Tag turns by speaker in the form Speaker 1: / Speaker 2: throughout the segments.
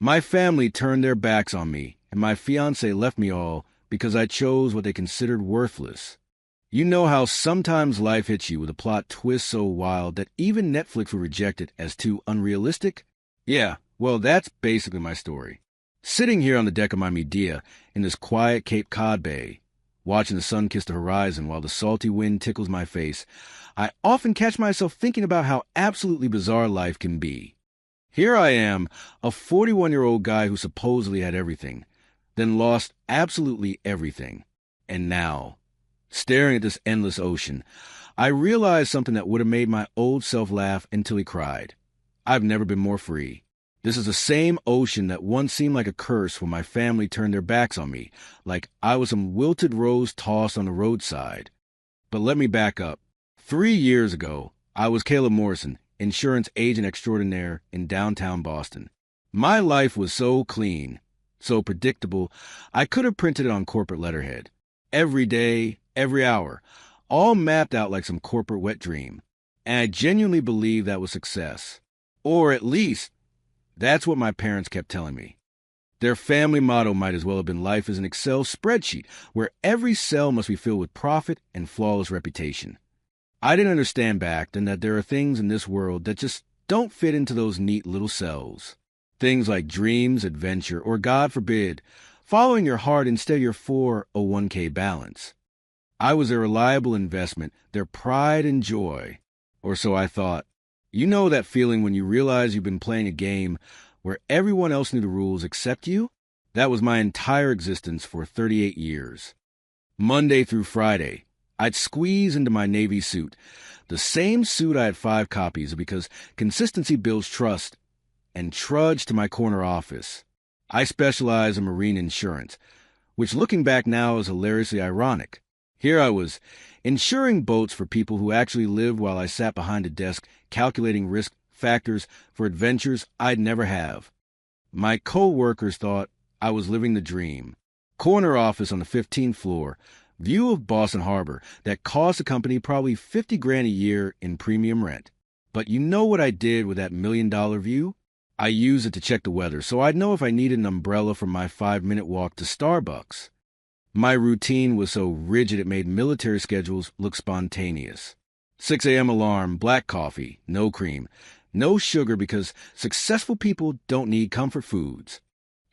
Speaker 1: My family turned their backs on me, and my fiancée left me all because I chose what they considered worthless. You know how sometimes life hits you with a plot twist so wild that even Netflix would reject it as too unrealistic? Yeah, well, that's basically my story. Sitting here on the deck of my Medea in this quiet Cape Cod bay, watching the sun kiss the horizon while the salty wind tickles my face, I often catch myself thinking about how absolutely bizarre life can be. Here I am, a 41-year-old guy who supposedly had everything, then lost absolutely everything. And now, staring at this endless ocean, I realized something that would have made my old self laugh until he cried. I've never been more free. This is the same ocean that once seemed like a curse when my family turned their backs on me, like I was some wilted rose tossed on the roadside. But let me back up. 3 years ago, I was Caleb Morrison, insurance agent extraordinaire in downtown Boston. My life was so clean, so predictable, I could have printed it on corporate letterhead. Every day, every hour, all mapped out like some corporate wet dream. And I genuinely believed that was success. Or at least, that's what my parents kept telling me. Their family motto might as well have been life as an Excel spreadsheet, where every cell must be filled with profit and flawless reputation. I didn't understand back then that there are things in this world that just don't fit into those neat little cells. Things like dreams, adventure, or God forbid, following your heart instead of your 401k balance. I was their reliable investment, their pride and joy. Or so I thought. You know that feeling when you realize you've been playing a game where everyone else knew the rules except you? That was my entire existence for 38 years. Monday through Friday, I'd squeeze into my Navy suit, the same suit I had 5 copies of because consistency builds trust, and trudge to my corner office. I specialize in marine insurance, which looking back now is hilariously ironic. Here I was, insuring boats for people who actually lived while I sat behind a desk calculating risk factors for adventures I'd never have. My co-workers thought I was living the dream. Corner office on the 15th floor, view of Boston Harbor that cost the company probably $50,000 a year in premium rent. But you know what I did with that $1 million view? I used it to check the weather so I'd know if I needed an umbrella for my 5-minute walk to Starbucks. My routine was so rigid it made military schedules look spontaneous. 6 a.m. alarm, black coffee, no cream, no sugar because successful people don't need comfort foods.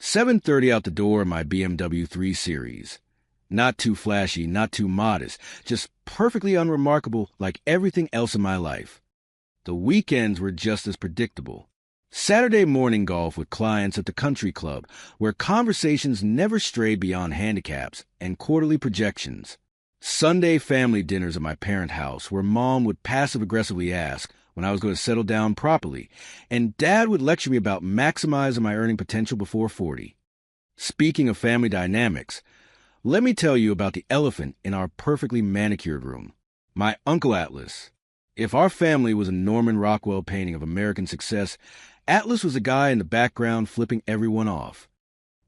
Speaker 1: 7:30 out the door in my BMW 3 Series. Not too flashy, not too modest, just perfectly unremarkable like everything else in my life. The weekends were just as predictable. Saturday morning golf with clients at the country club, where conversations never strayed beyond handicaps and quarterly projections. Sunday family dinners at my parent house, where Mom would passive-aggressively ask when I was going to settle down properly, and Dad would lecture me about maximizing my earning potential before 40. Speaking of family dynamics, let me tell you about the elephant in our perfectly manicured room, my Uncle Atlas. If our family was a Norman Rockwell painting of American success, Atlas was the guy in the background flipping everyone off.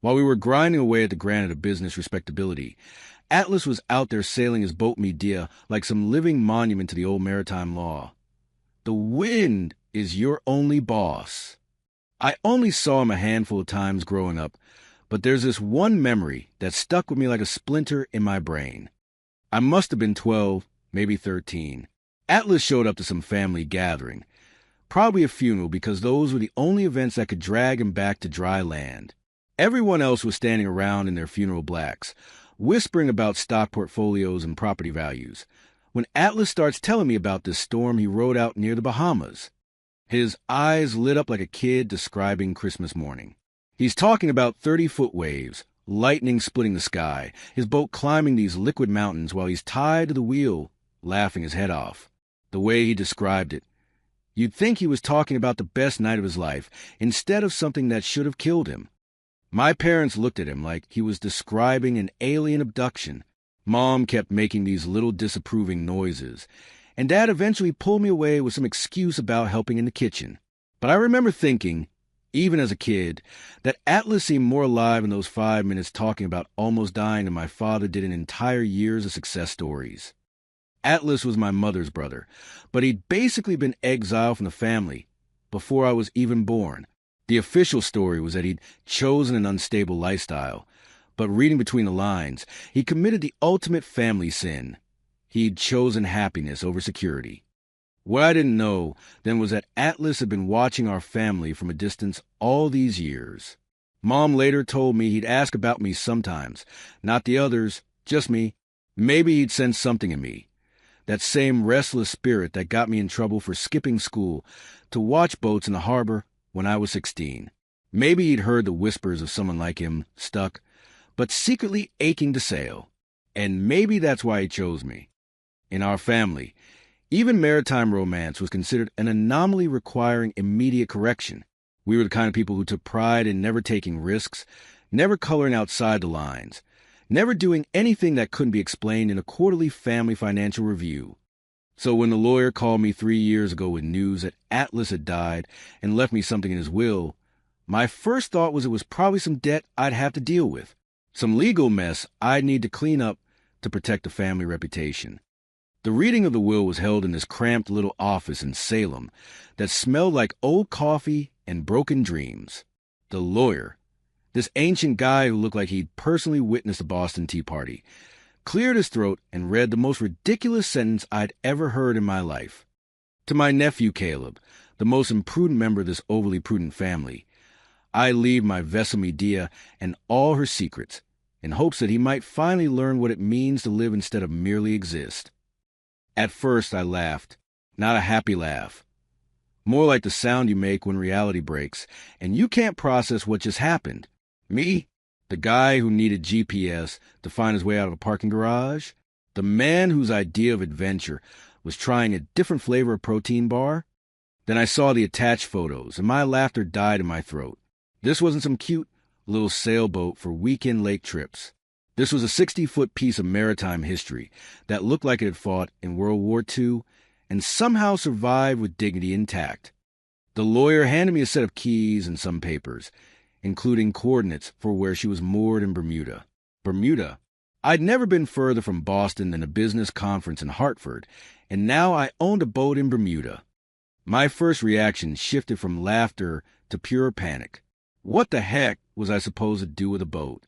Speaker 1: While we were grinding away at the granite of business respectability, Atlas was out there sailing his boat Medea like some living monument to the old maritime law. The wind is your only boss. I only saw him a handful of times growing up, but there's this one memory that stuck with me like a splinter in my brain. I must have been 12, maybe 13. Atlas showed up to some family gathering. Probably a funeral because those were the only events that could drag him back to dry land. Everyone else was standing around in their funeral blacks, whispering about stock portfolios and property values, when Atlas starts telling me about this storm he rode out near the Bahamas. His eyes lit up like a kid describing Christmas morning. He's talking about 30-foot waves, lightning splitting the sky, his boat climbing these liquid mountains while he's tied to the wheel, laughing his head off. The way he described it, you'd think he was talking about the best night of his life instead of something that should have killed him. My parents looked at him like he was describing an alien abduction. Mom kept making these little disapproving noises, and Dad eventually pulled me away with some excuse about helping in the kitchen. But I remember thinking, even as a kid, that Atlas seemed more alive in those 5 minutes talking about almost dying than my father did in entire years of success stories. Atlas was my mother's brother, but he'd basically been exiled from the family before I was even born. The official story was that he'd chosen an unstable lifestyle, but reading between the lines, he committed the ultimate family sin. He'd chosen happiness over security. What I didn't know then was that Atlas had been watching our family from a distance all these years. Mom later told me he'd ask about me sometimes, not the others, just me. Maybe he'd sense something in me, that same restless spirit that got me in trouble for skipping school to watch boats in the harbor when I was 16. Maybe he'd heard the whispers of someone like him, stuck, but secretly aching to sail. And maybe that's why he chose me. In our family, even maritime romance was considered an anomaly requiring immediate correction. We were the kind of people who took pride in never taking risks, never coloring outside the lines, never doing anything that couldn't be explained in a quarterly family financial review. So when the lawyer called me 3 years ago with news that Atlas had died and left me something in his will, my first thought was it was probably some debt I'd have to deal with, some legal mess I'd need to clean up to protect the family reputation. The reading of the will was held in this cramped little office in Salem that smelled like old coffee and broken dreams. The lawyer, this ancient guy who looked like he'd personally witnessed the Boston Tea Party, cleared his throat and read the most ridiculous sentence I'd ever heard in my life. To my nephew Caleb, the most imprudent member of this overly prudent family, I leave my vessel Medea and all her secrets, in hopes that he might finally learn what it means to live instead of merely exist. At first I laughed, not a happy laugh. More like the sound you make when reality breaks, and you can't process what just happened. Me, the guy who needed GPS to find his way out of a parking garage, the man whose idea of adventure was trying a different flavor of protein bar. Then I saw the attached photos, and my laughter died in my throat. This wasn't some cute little sailboat for weekend lake trips. This was a 60-foot piece of maritime history that looked like it had fought in World War II and somehow survived with dignity intact. The lawyer handed me a set of keys and some papers, including coordinates for where she was moored in Bermuda. Bermuda? I'd never been further from Boston than a business conference in Hartford, and now I owned a boat in Bermuda. My first reaction shifted from laughter to pure panic. What the heck was I supposed to do with a boat?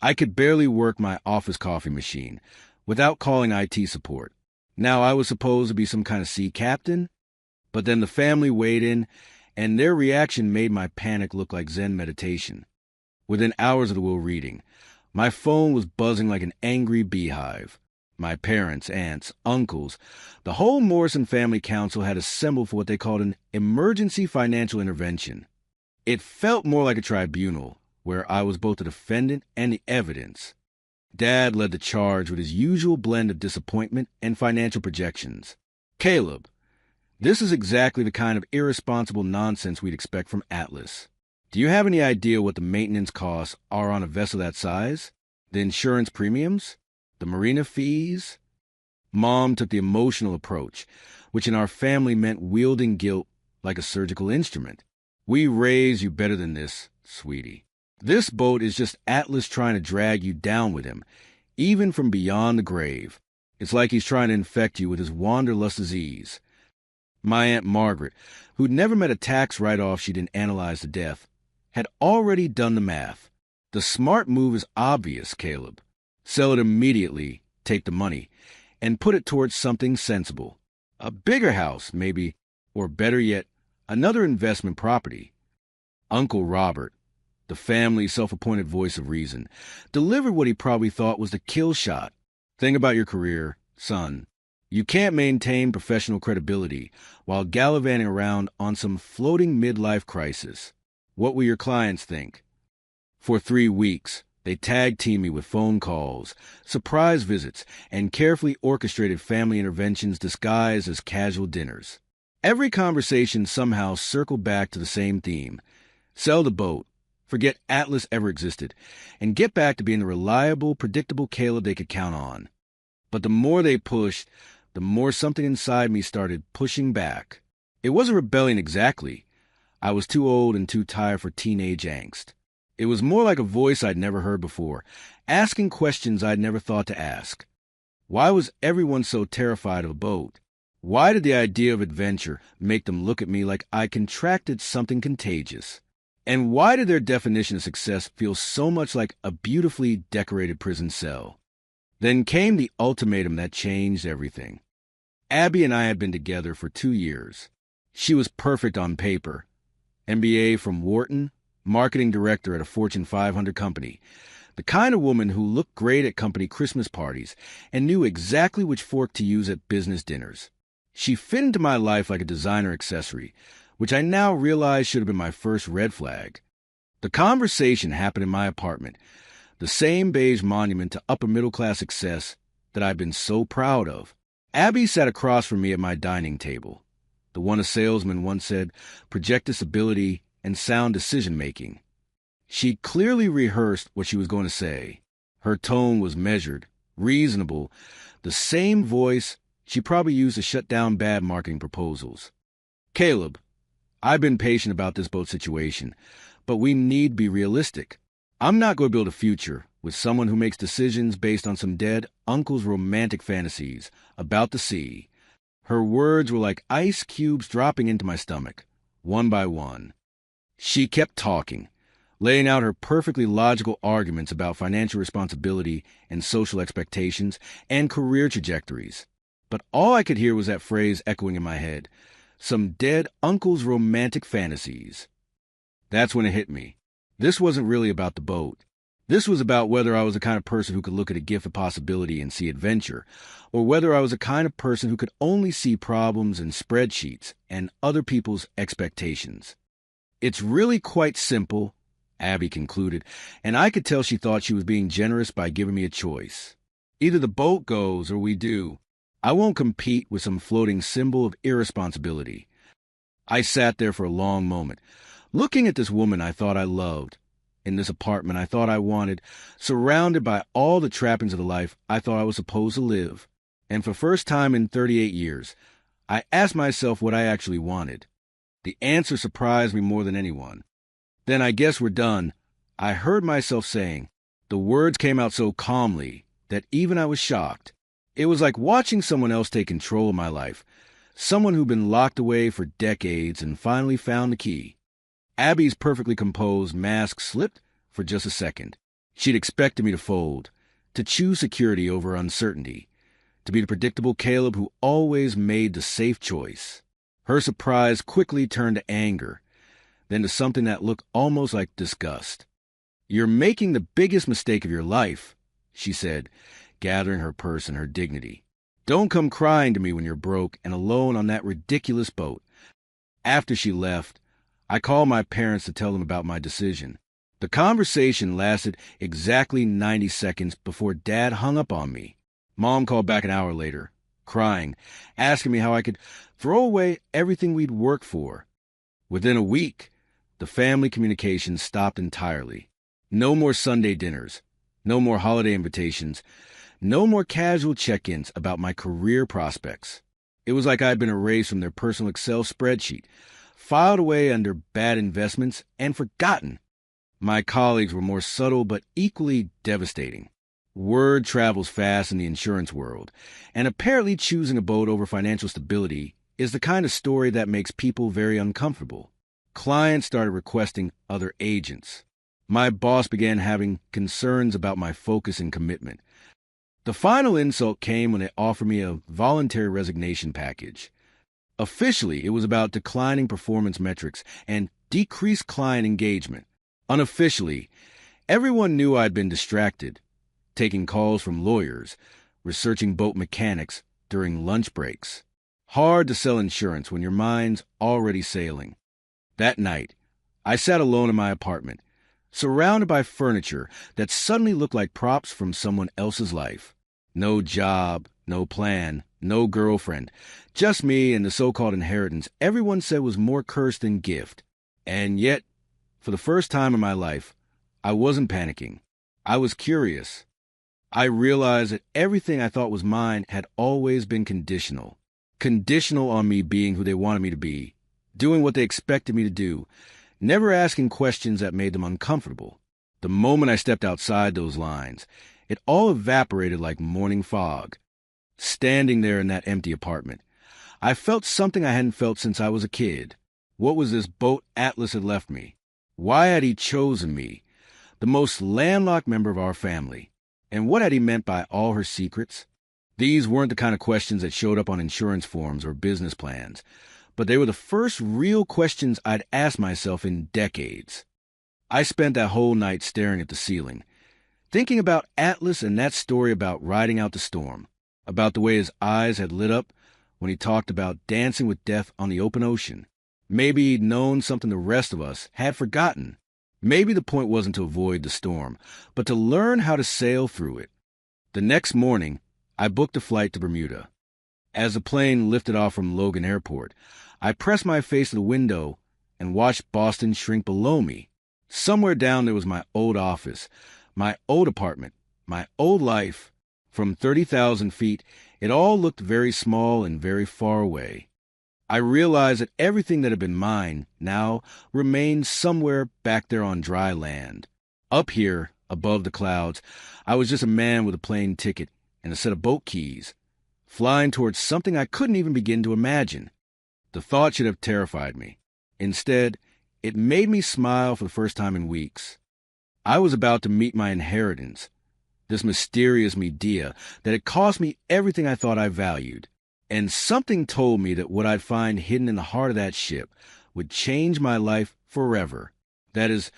Speaker 1: I could barely work my office coffee machine without calling IT support. Now I was supposed to be some kind of sea captain? But then the family weighed in, and their reaction made my panic look like Zen meditation. Within hours of the will reading, my phone was buzzing like an angry beehive. My parents, aunts, uncles, the whole Morrison family council had assembled for what they called an emergency financial intervention. It felt more like a tribunal, where I was both the defendant and the evidence. Dad led the charge with his usual blend of disappointment and financial projections. Caleb, this is exactly the kind of irresponsible nonsense we'd expect from Atlas. Do you have any idea what the maintenance costs are on a vessel that size? The insurance premiums? The marina fees? Mom took the emotional approach, which in our family meant wielding guilt like a surgical instrument. We raised you better than this, sweetie. This boat is just Atlas trying to drag you down with him, even from beyond the grave. It's like he's trying to infect you with his wanderlust disease. My Aunt Margaret, who'd never met a tax write-off she didn't analyze to death, had already done the math. The smart move is obvious, Caleb. Sell it immediately, take the money, and put it towards something sensible. A bigger house, maybe, or better yet, another investment property. Uncle Robert, the family's self-appointed voice of reason, delivered what he probably thought was the kill shot. Think about your career, son. You can't maintain professional credibility while gallivanting around on some floating midlife crisis. What will your clients think? For 3 weeks, they tag-teamed me with phone calls, surprise visits, and carefully orchestrated family interventions disguised as casual dinners. Every conversation somehow circled back to the same theme. Sell the boat, forget Atlas ever existed, and get back to being the reliable, predictable Caleb they could count on. But the more they pushed, the more something inside me started pushing back. It wasn't rebellion exactly. I was too old and too tired for teenage angst. It was more like a voice I'd never heard before, asking questions I'd never thought to ask. Why was everyone so terrified of a boat? Why did the idea of adventure make them look at me like I contracted something contagious? And why did their definition of success feel so much like a beautifully decorated prison cell? Then came the ultimatum that changed everything. Abby and I had been together for 2 years. She was perfect on paper. MBA from Wharton, marketing director at a Fortune 500 company. The kind of woman who looked great at company Christmas parties and knew exactly which fork to use at business dinners. She fit into my life like a designer accessory, which I now realize should have been my first red flag. The conversation happened in my apartment, the same beige monument to upper-middle-class success that I've been so proud of. Abby sat across from me at my dining table, the one a salesman once said projected ability and sound decision-making. She clearly rehearsed what she was going to say. Her tone was measured, reasonable, the same voice she probably used to shut down bad marketing proposals. Caleb, I've been patient about this boat situation, but we need to be realistic. I'm not going to build a future with someone who makes decisions based on some dead uncle's romantic fantasies about the sea. Her words were like ice cubes dropping into my stomach, one by one. She kept talking, laying out her perfectly logical arguments about financial responsibility and social expectations and career trajectories. But all I could hear was that phrase echoing in my head, some dead uncle's romantic fantasies. That's when it hit me. This wasn't really about the boat. This was about whether I was the kind of person who could look at a gift of possibility and see adventure, or whether I was the kind of person who could only see problems in spreadsheets and other people's expectations. It's really quite simple, Abby concluded, and I could tell she thought she was being generous by giving me a choice. Either the boat goes or we do. I won't compete with some floating symbol of irresponsibility. I sat there for a long moment, looking at this woman I thought I loved, in this apartment I thought I wanted, surrounded by all the trappings of the life I thought I was supposed to live. And for the first time in 38 years, I asked myself what I actually wanted. The answer surprised me more than anyone. Then I guess we're done, I heard myself saying. The words came out so calmly that even I was shocked. It was like watching someone else take control of my life, someone who'd been locked away for decades and finally found the key. Abby's perfectly composed mask slipped for just a second. She'd expected me to fold, to choose security over uncertainty, to be the predictable Caleb who always made the safe choice. Her surprise quickly turned to anger, then to something that looked almost like disgust. "You're making the biggest mistake of your life," she said, gathering her purse and her dignity. "Don't come crying to me when you're broke and alone on that ridiculous boat." After she left, I called my parents to tell them about my decision. The conversation lasted exactly 90 seconds before Dad hung up on me. Mom called back an hour later, crying, asking me how I could throw away everything we'd worked for. Within a week, the family communication stopped entirely. No more Sunday dinners, no more holiday invitations, no more casual check-ins about my career prospects. It was like I'd been erased from their personal Excel spreadsheet, filed away under bad investments, and forgotten. My colleagues were more subtle but equally devastating. Word travels fast in the insurance world, and apparently choosing a boat over financial stability is the kind of story that makes people very uncomfortable. Clients started requesting other agents. My boss began having concerns about my focus and commitment. The final insult came when they offered me a voluntary resignation package. Officially, it was about declining performance metrics and decreased client engagement. Unofficially, everyone knew I'd been distracted, taking calls from lawyers, researching boat mechanics during lunch breaks. Hard to sell insurance when your mind's already sailing. That night, I sat alone in my apartment, surrounded by furniture that suddenly looked like props from someone else's life. No job, no plan, no girlfriend, just me and the so-called inheritance everyone said was more curse than gift. And yet, for the first time in my life, I wasn't panicking. I was curious. I realized that everything I thought was mine had always been conditional. Conditional on me being who they wanted me to be, doing what they expected me to do, never asking questions that made them uncomfortable. The moment I stepped outside those lines, it all evaporated like morning fog. Standing there in that empty apartment, I felt something I hadn't felt since I was a kid. What was this boat Atlas had left me? Why had he chosen me, the most landlocked member of our family? And what had he meant by all her secrets? These weren't the kind of questions that showed up on insurance forms or business plans, but they were the first real questions I'd asked myself in decades. I spent that whole night staring at the ceiling, thinking about Atlas and that story about riding out the storm, about the way his eyes had lit up when he talked about dancing with death on the open ocean. Maybe he'd known something the rest of us had forgotten. Maybe the point wasn't to avoid the storm, but to learn how to sail through it. The next morning, I booked a flight to Bermuda. As the plane lifted off from Logan Airport, I pressed my face to the window and watched Boston shrink below me. Somewhere down there was my old office, my old apartment, my old life. From 30,000 feet, it all looked very small and very far away. I realized that everything that had been mine now remained somewhere back there on dry land. Up here, above the clouds, I was just a man with a plane ticket and a set of boat keys, flying towards something I couldn't even begin to imagine. The thought should have terrified me. Instead, it made me smile for the first time in weeks. I was about to meet my inheritance, this mysterious Medea that had cost me everything I thought I valued. And something told me that what I'd find hidden in the heart of that ship would change my life forever. That is,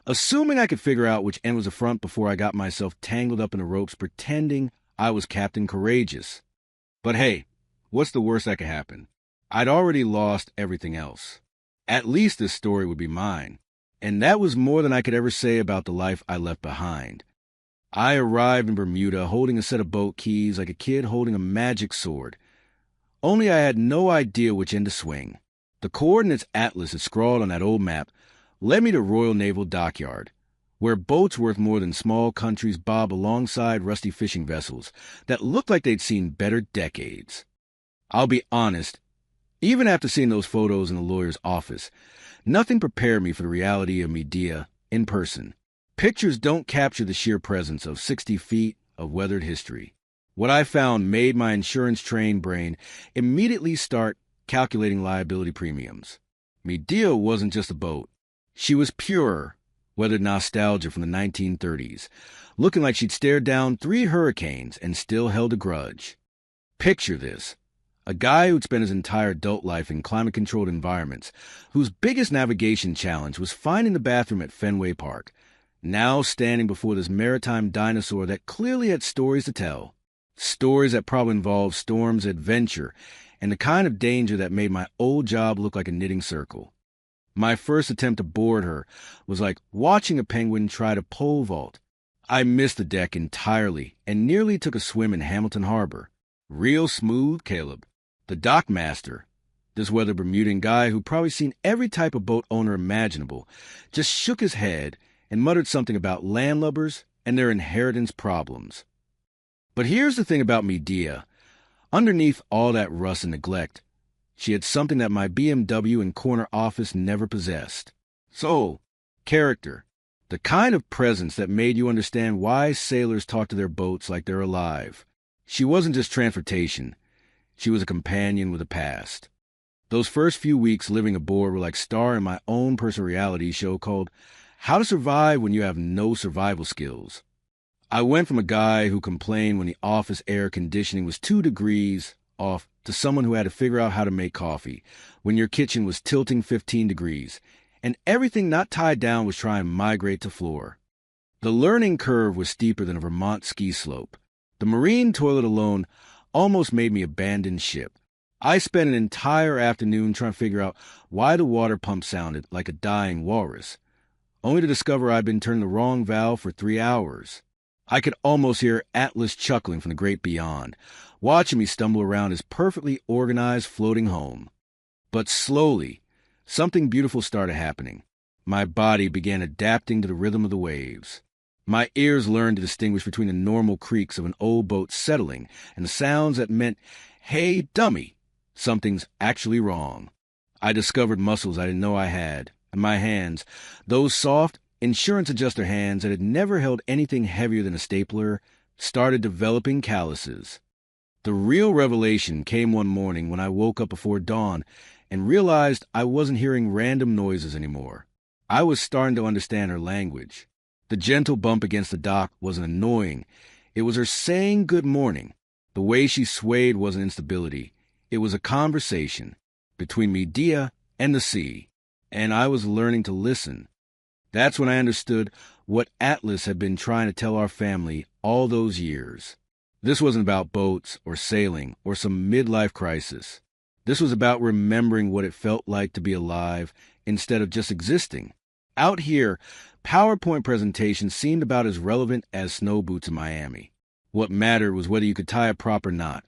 Speaker 1: assuming I could figure out which end was the front before I got myself tangled up in the ropes pretending I was Captain Courageous. But hey, what's the worst that could happen? I'd already lost everything else. At least this story would be mine. And that was more than I could ever say about the life I left behind. I arrived in Bermuda holding a set of boat keys like a kid holding a magic sword. Only I had no idea which end to swing. The coordinates Atlas had scrawled on that old map led me to Royal Naval Dockyard, where boats worth more than small countries bob alongside rusty fishing vessels that looked like they'd seen better decades. I'll be honest, even after seeing those photos in the lawyer's office, nothing prepared me for the reality of Medea in person. Pictures don't capture the sheer presence of 60 feet of weathered history. What I found made my insurance-trained brain immediately start calculating liability premiums. Medea wasn't just a boat. She was pure, weathered nostalgia from the 1930s, looking like she'd stared down 3 hurricanes and still held a grudge. Picture this. A guy who'd spent his entire adult life in climate-controlled environments, whose biggest navigation challenge was finding the bathroom at Fenway Park, now standing before this maritime dinosaur that clearly had stories to tell. Stories that probably involved storms, adventure, and the kind of danger that made my old job look like a knitting circle. My first attempt to board her was like watching a penguin try to pole vault. I missed the deck entirely and nearly took a swim in Hamilton Harbor. Real smooth, Caleb. The dockmaster, this weathered Bermudian guy who'd probably seen every type of boat owner imaginable, just shook his head and muttered something about landlubbers and their inheritance problems. But here's the thing about Medea. Underneath all that rust and neglect, she had something that my BMW and corner office never possessed. Soul, character, the kind of presence that made you understand why sailors talk to their boats like they're alive. She wasn't just transportation. She was a companion with a past. Those first few weeks living aboard were like starring in my own personal reality show called How to Survive When You Have No Survival Skills. I went from a guy who complained when the office air conditioning was 2 degrees off to someone who had to figure out how to make coffee when your kitchen was tilting 15 degrees and everything not tied down was trying to migrate to floor. The learning curve was steeper than a Vermont ski slope. The marine toilet alone almost made me abandon ship. I spent an entire afternoon trying to figure out why the water pump sounded like a dying walrus, only to discover I'd been turning the wrong valve for 3 hours. I could almost hear Atlas chuckling from the great beyond, watching me stumble around his perfectly organized floating home. But slowly, something beautiful started happening. My body began adapting to the rhythm of the waves. My ears learned to distinguish between the normal creaks of an old boat settling and the sounds that meant, hey, dummy, something's actually wrong. I discovered muscles I didn't know I had, and my hands, those soft, insurance adjuster hands that had never held anything heavier than a stapler, started developing calluses. The real revelation came one morning when I woke up before dawn and realized I wasn't hearing random noises anymore. I was starting to understand her language. The gentle bump against the dock wasn't annoying. It was her saying good morning. The way she swayed wasn't instability. It was a conversation between Medea and the sea, and I was learning to listen. That's when I understood what Atlas had been trying to tell our family all those years. This wasn't about boats or sailing or some midlife crisis. This was about remembering what it felt like to be alive instead of just existing. Out here, PowerPoint presentations seemed about as relevant as snow boots in Miami. What mattered was whether you could tie a proper knot,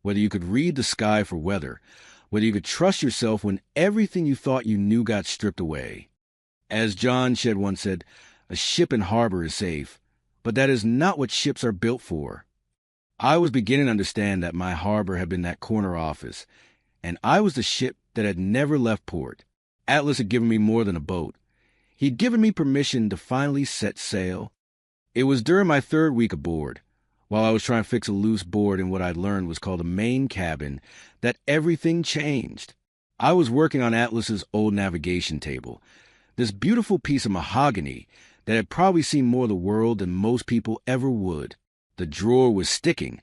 Speaker 1: whether you could read the sky for weather, whether you could trust yourself when everything you thought you knew got stripped away. As John Shedd once said, a ship in harbor is safe, but that is not what ships are built for. I was beginning to understand that my harbor had been that corner office, and I was the ship that had never left port. Atlas had given me more than a boat. He'd given me permission to finally set sail. It was during my third week aboard, while I was trying to fix a loose board in what I'd learned was called a main cabin, that everything changed. I was working on Atlas's old navigation table, this beautiful piece of mahogany that had probably seen more of the world than most people ever would. The drawer was sticking,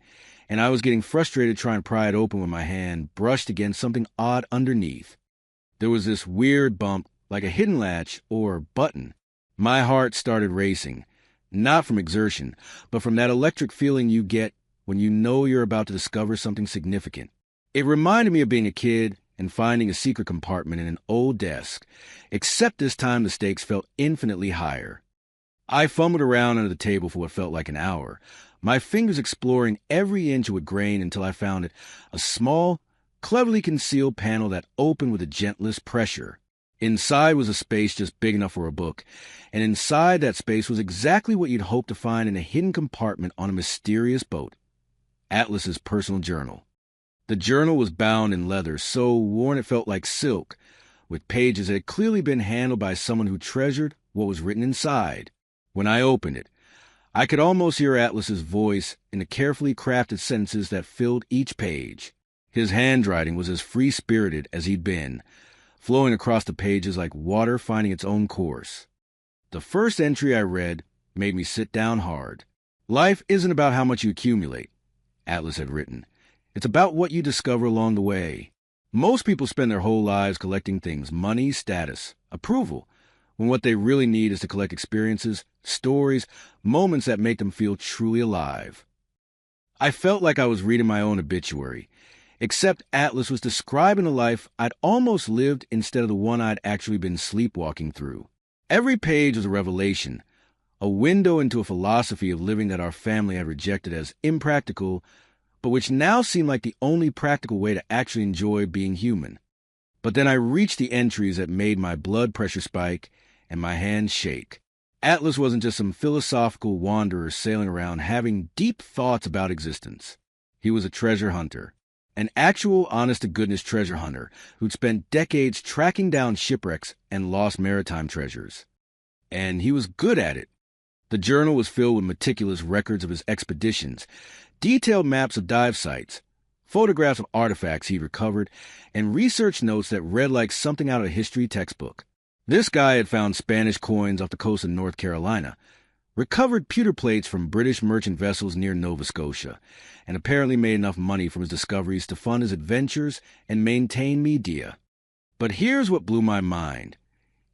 Speaker 1: and I was getting frustrated trying to pry it open when my hand brushed against something odd underneath. There was this weird bump, like a hidden latch or button. My heart started racing, not from exertion, but from that electric feeling you get when you know you're about to discover something significant. It reminded me of being a kid and finding a secret compartment in an old desk, except this time the stakes felt infinitely higher. I fumbled around under the table for what felt like an hour, my fingers exploring every inch with grain until I found it, a small, cleverly concealed panel that opened with the gentlest pressure. Inside was a space just big enough for a book, and inside that space was exactly what you'd hope to find in a hidden compartment on a mysterious boat. Atlas's personal journal. The journal was bound in leather, so worn it felt like silk, with pages that had clearly been handled by someone who treasured what was written inside. When I opened it, I could almost hear Atlas's voice in the carefully crafted sentences that filled each page. His handwriting was as free-spirited as he'd been, flowing across the pages like water finding its own course. The first entry I read made me sit down hard. Life isn't about how much you accumulate, Atlas had written. It's about what you discover along the way. Most people spend their whole lives collecting things, money, status, approval, when what they really need is to collect experiences, stories, moments that make them feel truly alive. I felt like I was reading my own obituary, except Atlas was describing a life I'd almost lived instead of the one I'd actually been sleepwalking through. Every page was a revelation, a window into a philosophy of living that our family had rejected as impractical, but which now seemed like the only practical way to actually enjoy being human. But then I reached the entries that made my blood pressure spike and my hands shake. Atlas wasn't just some philosophical wanderer sailing around having deep thoughts about existence. He was a treasure hunter. An actual, honest-to-goodness treasure hunter who'd spent decades tracking down shipwrecks and lost maritime treasures. And he was good at it. The journal was filled with meticulous records of his expeditions, detailed maps of dive sites, photographs of artifacts he'd recovered, and research notes that read like something out of a history textbook. This guy had found Spanish coins off the coast of North Carolina, recovered pewter plates from British merchant vessels near Nova Scotia, and apparently made enough money from his discoveries to fund his adventures and maintain Medea. But here's what blew my mind.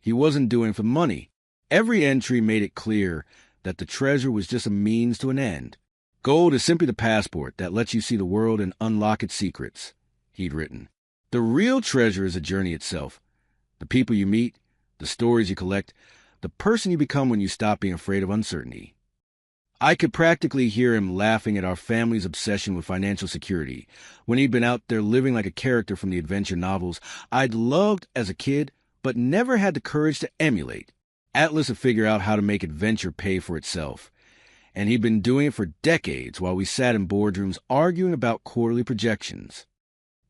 Speaker 1: He wasn't doing it for money. Every entry made it clear that the treasure was just a means to an end. Gold is simply the passport that lets you see the world and unlock its secrets, he'd written. The real treasure is the journey itself. The people you meet, the stories you collect, the person you become when you stop being afraid of uncertainty. I could practically hear him laughing at our family's obsession with financial security when he'd been out there living like a character from the adventure novels I'd loved as a kid but never had the courage to emulate. Atlas had figured out how to make adventure pay for itself, and he'd been doing it for decades while we sat in boardrooms arguing about quarterly projections.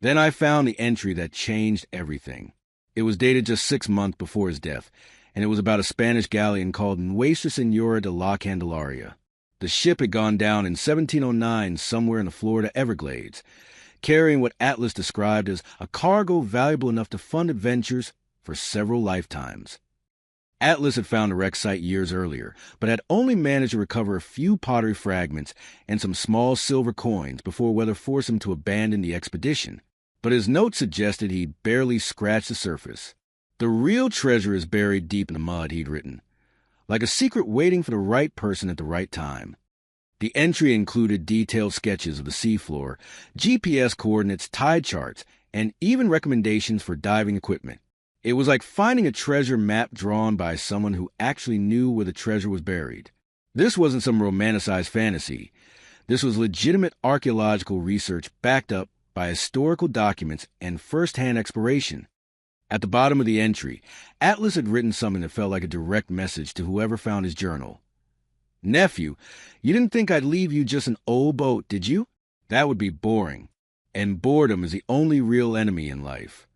Speaker 1: Then I found the entry that changed everything. It was dated just 6 months before his death, and it was about a Spanish galleon called Nuestra Señora de la Candelaria. The ship had gone down in 1709 somewhere in the Florida Everglades, carrying what Atlas described as a cargo valuable enough to fund adventures for several lifetimes. Atlas had found a wreck site years earlier, but had only managed to recover a few pottery fragments and some small silver coins before weather forced him to abandon the expedition. But his notes suggested he'd barely scratched the surface. The real treasure is buried deep in the mud, he'd written, like a secret waiting for the right person at the right time. The entry included detailed sketches of the seafloor, GPS coordinates, tide charts, and even recommendations for diving equipment. It was like finding a treasure map drawn by someone who actually knew where the treasure was buried. This wasn't some romanticized fantasy. This was legitimate archaeological research backed up by historical documents and first-hand exploration. At the bottom of the entry, Atlas had written something that felt like a direct message to whoever found his journal. "Nephew, you didn't think I'd leave you just an old boat, did you? That would be boring. And boredom is the only real enemy in life."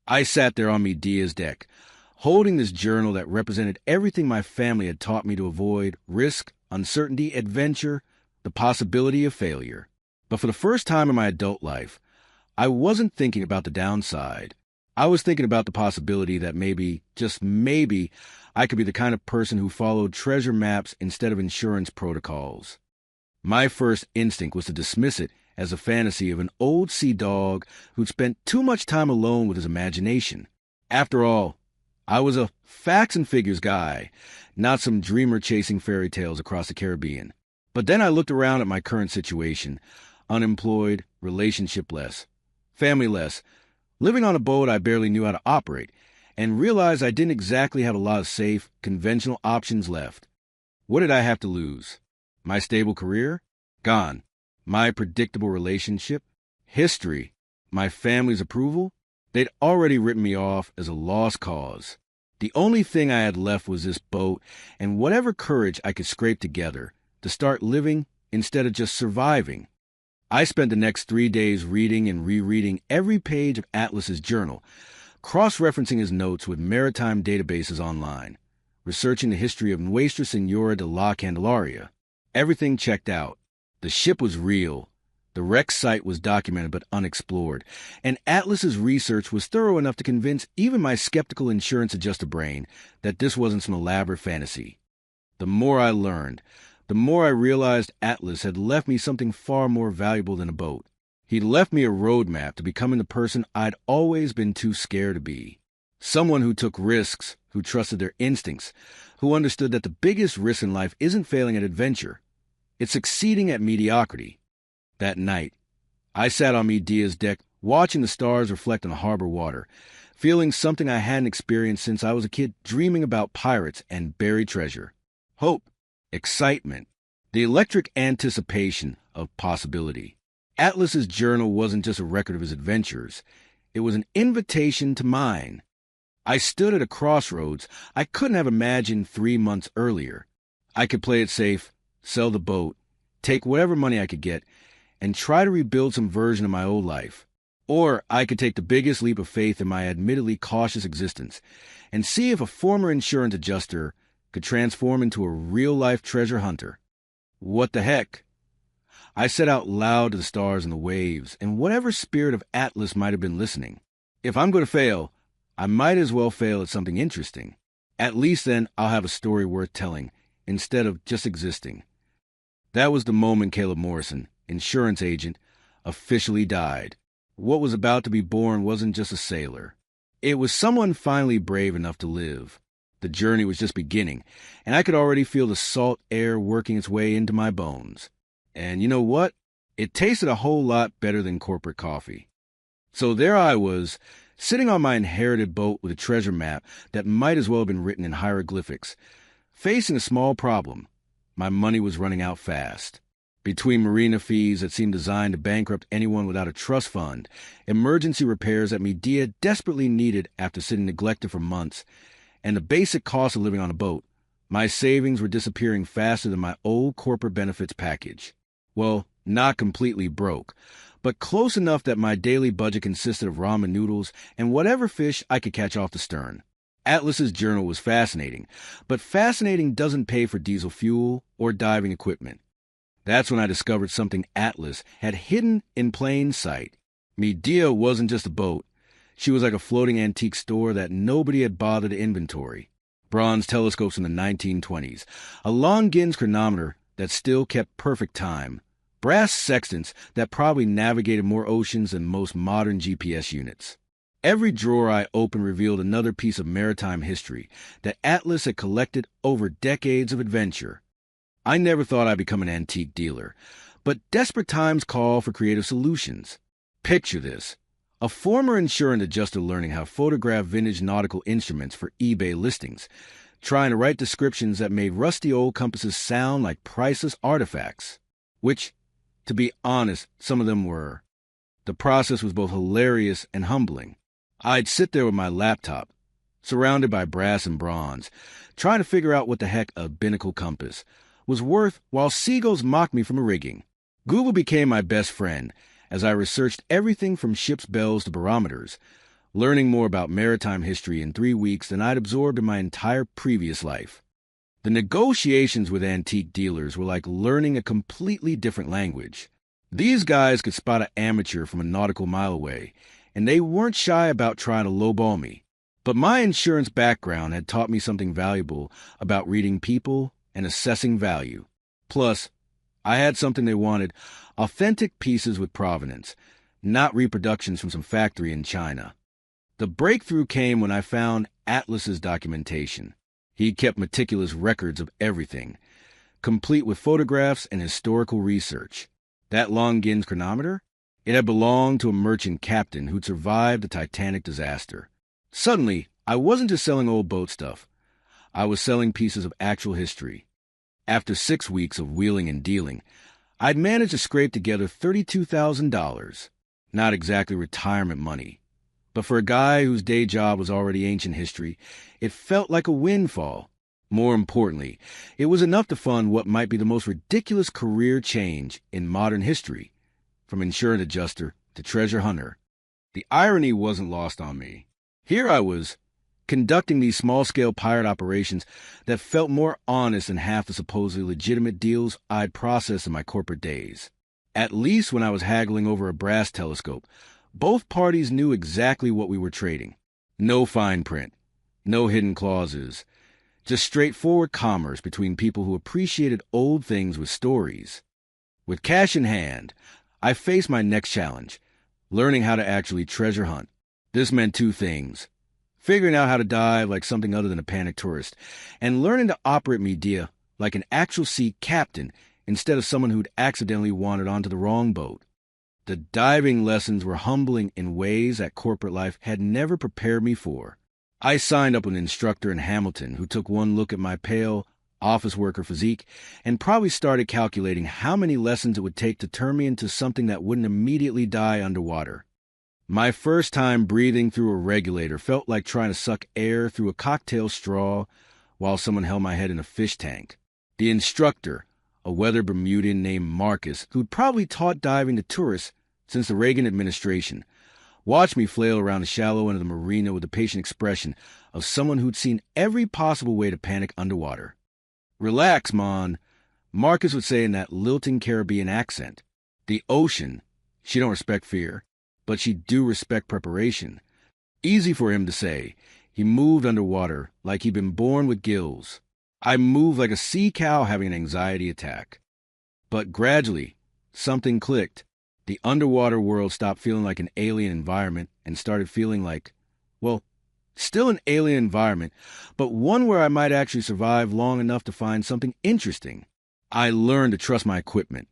Speaker 1: I sat there on Medea's deck, holding this journal that represented everything my family had taught me to avoid: risk, uncertainty, adventure, the possibility of failure. But for the first time in my adult life, I wasn't thinking about the downside. I was thinking about the possibility that maybe, just maybe, I could be the kind of person who followed treasure maps instead of insurance protocols. My first instinct was to dismiss it as a fantasy of an old sea dog who'd spent too much time alone with his imagination. After all, I was a facts and figures guy, not some dreamer chasing fairy tales across the Caribbean. But then I looked around at my current situation: unemployed, relationship-less, family-less, living on a boat I barely knew how to operate, and realized I didn't exactly have a lot of safe, conventional options left. What did I have to lose? My stable career? Gone. My predictable relationship? History? My family's approval? They'd already written me off as a lost cause. The only thing I had left was this boat and whatever courage I could scrape together to start living instead of just surviving. I spent the next 3 days reading and rereading every page of Atlas's journal, cross-referencing his notes with maritime databases online, researching the history of Nuestra Senora de la Candelaria. Everything checked out. The ship was real. The wreck site was documented but unexplored, and Atlas's research was thorough enough to convince even my skeptical insurance adjuster brain that this wasn't some elaborate fantasy. The more I learned, the more I realized Atlas had left me something far more valuable than a boat. He'd left me a roadmap to becoming the person I'd always been too scared to be. Someone who took risks, who trusted their instincts, who understood that the biggest risk in life isn't failing at adventure. It's succeeding at mediocrity. That night, I sat on Medea's deck, watching the stars reflect on the harbor water, feeling something I hadn't experienced since I was a kid, dreaming about pirates and buried treasure. Hope, excitement, the electric anticipation of possibility. Atlas's journal wasn't just a record of his adventures. It was an invitation to mine. I stood at a crossroads I couldn't have imagined 3 months earlier. I could play it safe, sell the boat, take whatever money I could get, and try to rebuild some version of my old life. Or I could take the biggest leap of faith in my admittedly cautious existence and see if a former insurance adjuster could transform into a real-life treasure hunter. What the heck? I said out loud to the stars and the waves, and whatever spirit of Atlas might have been listening. If I'm going to fail, I might as well fail at something interesting. At least then I'll have a story worth telling, instead of just existing. That was the moment Caleb Morrison, insurance agent, officially died. What was about to be born wasn't just a sailor. It was someone finally brave enough to live. The journey was just beginning, and I could already feel the salt air working its way into my bones. And you know what? It tasted a whole lot better than corporate coffee. So there I was, sitting on my inherited boat with a treasure map that might as well have been written in hieroglyphics, facing a small problem. My money was running out fast. Between marina fees that seemed designed to bankrupt anyone without a trust fund, emergency repairs that Medea desperately needed after sitting neglected for months, and the basic cost of living on a boat, my savings were disappearing faster than my old corporate benefits package. Well, not completely broke, but close enough that my daily budget consisted of ramen noodles and whatever fish I could catch off the stern. Atlas's journal was fascinating, but fascinating doesn't pay for diesel fuel or diving equipment. That's when I discovered something Atlas had hidden in plain sight. Medea wasn't just a boat. She was like a floating antique store that nobody had bothered to inventory. bronze telescopes from the 1920s, a Longines chronometer that still kept perfect time, brass sextants that probably navigated more oceans than most modern GPS units. Every drawer I opened revealed another piece of maritime history that Atlas had collected over decades of adventure. I never thought I'd become an antique dealer, but desperate times call for creative solutions. Picture this: a former insurance adjuster learning how to photograph vintage nautical instruments for eBay listings, trying to write descriptions that made rusty old compasses sound like priceless artifacts. Which, to be honest, some of them were. The process was both hilarious and humbling. I'd sit there with my laptop, surrounded by brass and bronze, trying to figure out what the heck a binnacle compass was worth while seagulls mocked me from a rigging. Google became my best friend as I researched everything from ship's bells to barometers, learning more about maritime history in 3 weeks than I'd absorbed in my entire previous life. The negotiations with antique dealers were like learning a completely different language. These guys could spot an amateur from a nautical mile away, and they weren't shy about trying to lowball me. But my insurance background had taught me something valuable about reading people and assessing value. Plus, I had something they wanted: authentic pieces with provenance, not reproductions from some factory in China. The breakthrough came when I found Atlas's documentation. He kept meticulous records of everything, complete with photographs and historical research. That Longines chronometer? It had belonged to a merchant captain who'd survived the Titanic disaster. Suddenly, I wasn't just selling old boat stuff. I was selling pieces of actual history. After 6 weeks of wheeling and dealing, I'd managed to scrape together $32,000. Not exactly retirement money, but for a guy whose day job was already ancient history, it felt like a windfall. More importantly, it was enough to fund what might be the most ridiculous career change in modern history, from insurance adjuster to treasure hunter. The irony wasn't lost on me. Here I was, conducting these small-scale pirate operations that felt more honest than half the supposedly legitimate deals I'd processed in my corporate days. At least when I was haggling over a brass telescope, both parties knew exactly what we were trading. No fine print, no hidden clauses, just straightforward commerce between people who appreciated old things with stories. With cash in hand, I faced my next challenge: learning how to actually treasure hunt. This meant 2 things: figuring out how to dive like something other than a panicked tourist, and learning to operate media like an actual sea captain instead of someone who'd accidentally wandered onto the wrong boat. The diving lessons were humbling in ways that corporate life had never prepared me for. I signed up with an instructor in Hamilton who took one look at my pale, office worker physique and probably started calculating how many lessons it would take to turn me into something that wouldn't immediately die underwater. My first time breathing through a regulator felt like trying to suck air through a cocktail straw while someone held my head in a fish tank. The instructor, a weathered Bermudian named Marcus, who'd probably taught diving to tourists since the Reagan administration, watched me flail around the shallow end of the marina with the patient expression of someone who'd seen every possible way to panic underwater. "Relax, Mon," Marcus would say in that lilting Caribbean accent. "The ocean, she don't respect fear, but she do respect preparation." Easy for him to say. He moved underwater like he'd been born with gills. I moved like a sea cow having an anxiety attack. But gradually, something clicked. The underwater world stopped feeling like an alien environment and started feeling like, well, still an alien environment, but one where I might actually survive long enough to find something interesting. I learned to trust my equipment,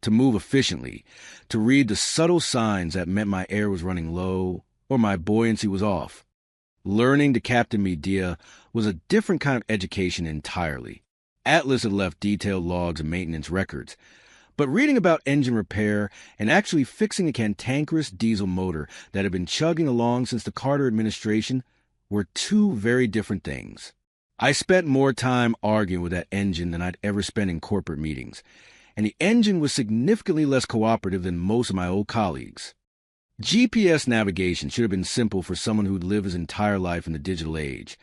Speaker 1: to move efficiently, to read the subtle signs that meant my air was running low or my buoyancy was off. Learning to captain Medea was a different kind of education entirely. Atlas had left detailed logs and maintenance records, but reading about engine repair and actually fixing a cantankerous diesel motor that had been chugging along since the Carter administration were 2 very different things. I spent more time arguing with that engine than I'd ever spent in corporate meetings, and the engine was significantly less cooperative than most of my old colleagues. GPS navigation should have been simple for someone who'd lived his entire life in the digital age,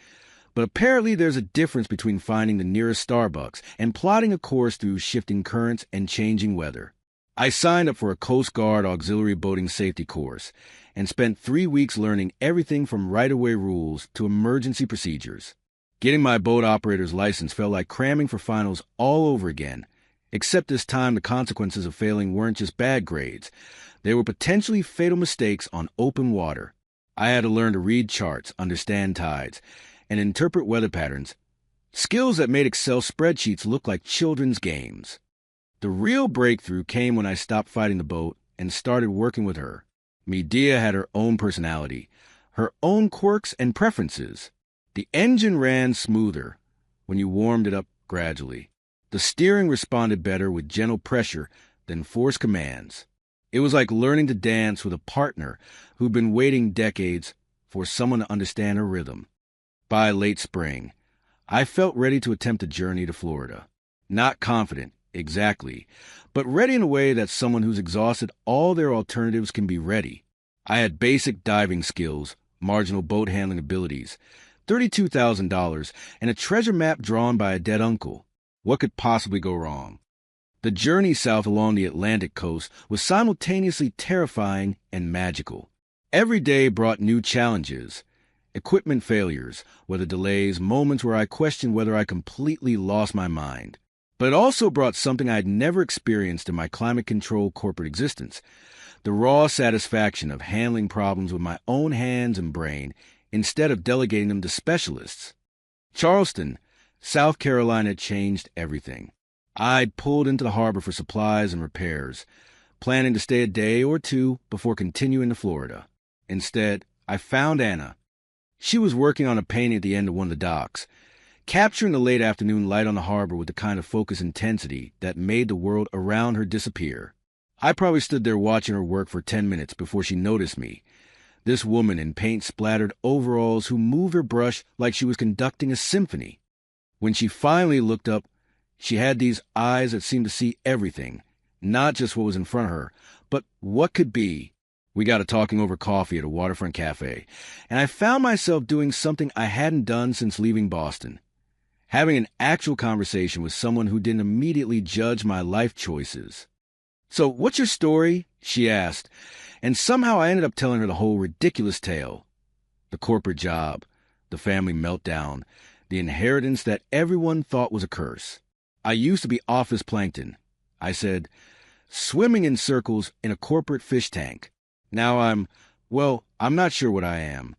Speaker 1: but apparently there's a difference between finding the nearest Starbucks and plotting a course through shifting currents and changing weather. I signed up for a Coast Guard auxiliary boating safety course and spent 3 weeks learning everything from right-of-way rules to emergency procedures. Getting my boat operator's license felt like cramming for finals all over again, except this time the consequences of failing weren't just bad grades. They were potentially fatal mistakes on open water. I had to learn to read charts, understand tides, and interpret weather patterns, skills that made Excel spreadsheets look like children's games. The real breakthrough came when I stopped fighting the boat and started working with her. Medea had her own personality, her own quirks and preferences. The engine ran smoother when you warmed it up gradually. The steering responded better with gentle pressure than forced commands. It was like learning to dance with a partner who'd been waiting decades for someone to understand her rhythm. By late spring, I felt ready to attempt a journey to Florida. Not confident, exactly, but ready in a way that someone who's exhausted all their alternatives can be ready. I had basic diving skills, marginal boat handling abilities, $32,000, and a treasure map drawn by a dead uncle. What could possibly go wrong? The journey south along the Atlantic coast was simultaneously terrifying and magical. Every day brought new challenges, equipment failures, weather delays, moments where I questioned whether I completely lost my mind. But it also brought something I had never experienced in my climate-controlled corporate existence, the raw satisfaction of handling problems with my own hands and brain instead of delegating them to specialists. Charleston, South Carolina had changed everything. I'd pulled into the harbor for supplies and repairs, planning to stay a day or two before continuing to Florida. Instead, I found Anna. She was working on a painting at the end of one of the docks, capturing the late afternoon light on the harbor with the kind of focused intensity that made the world around her disappear. I probably stood there watching her work for 10 minutes before she noticed me. This woman in paint-splattered overalls who moved her brush like she was conducting a symphony. When she finally looked up, she had these eyes that seemed to see everything, not just what was in front of her, but what could be. We got to talking over coffee at a waterfront cafe, and I found myself doing something I hadn't done since leaving Boston. Having an actual conversation with someone who didn't immediately judge my life choices. "So, what's your story?" she asked, and somehow I ended up telling her the whole ridiculous tale. The corporate job, the family meltdown, the inheritance that everyone thought was a curse. I used to be office plankton, I said, swimming in circles in a corporate fish tank. Now I'm not sure what I am.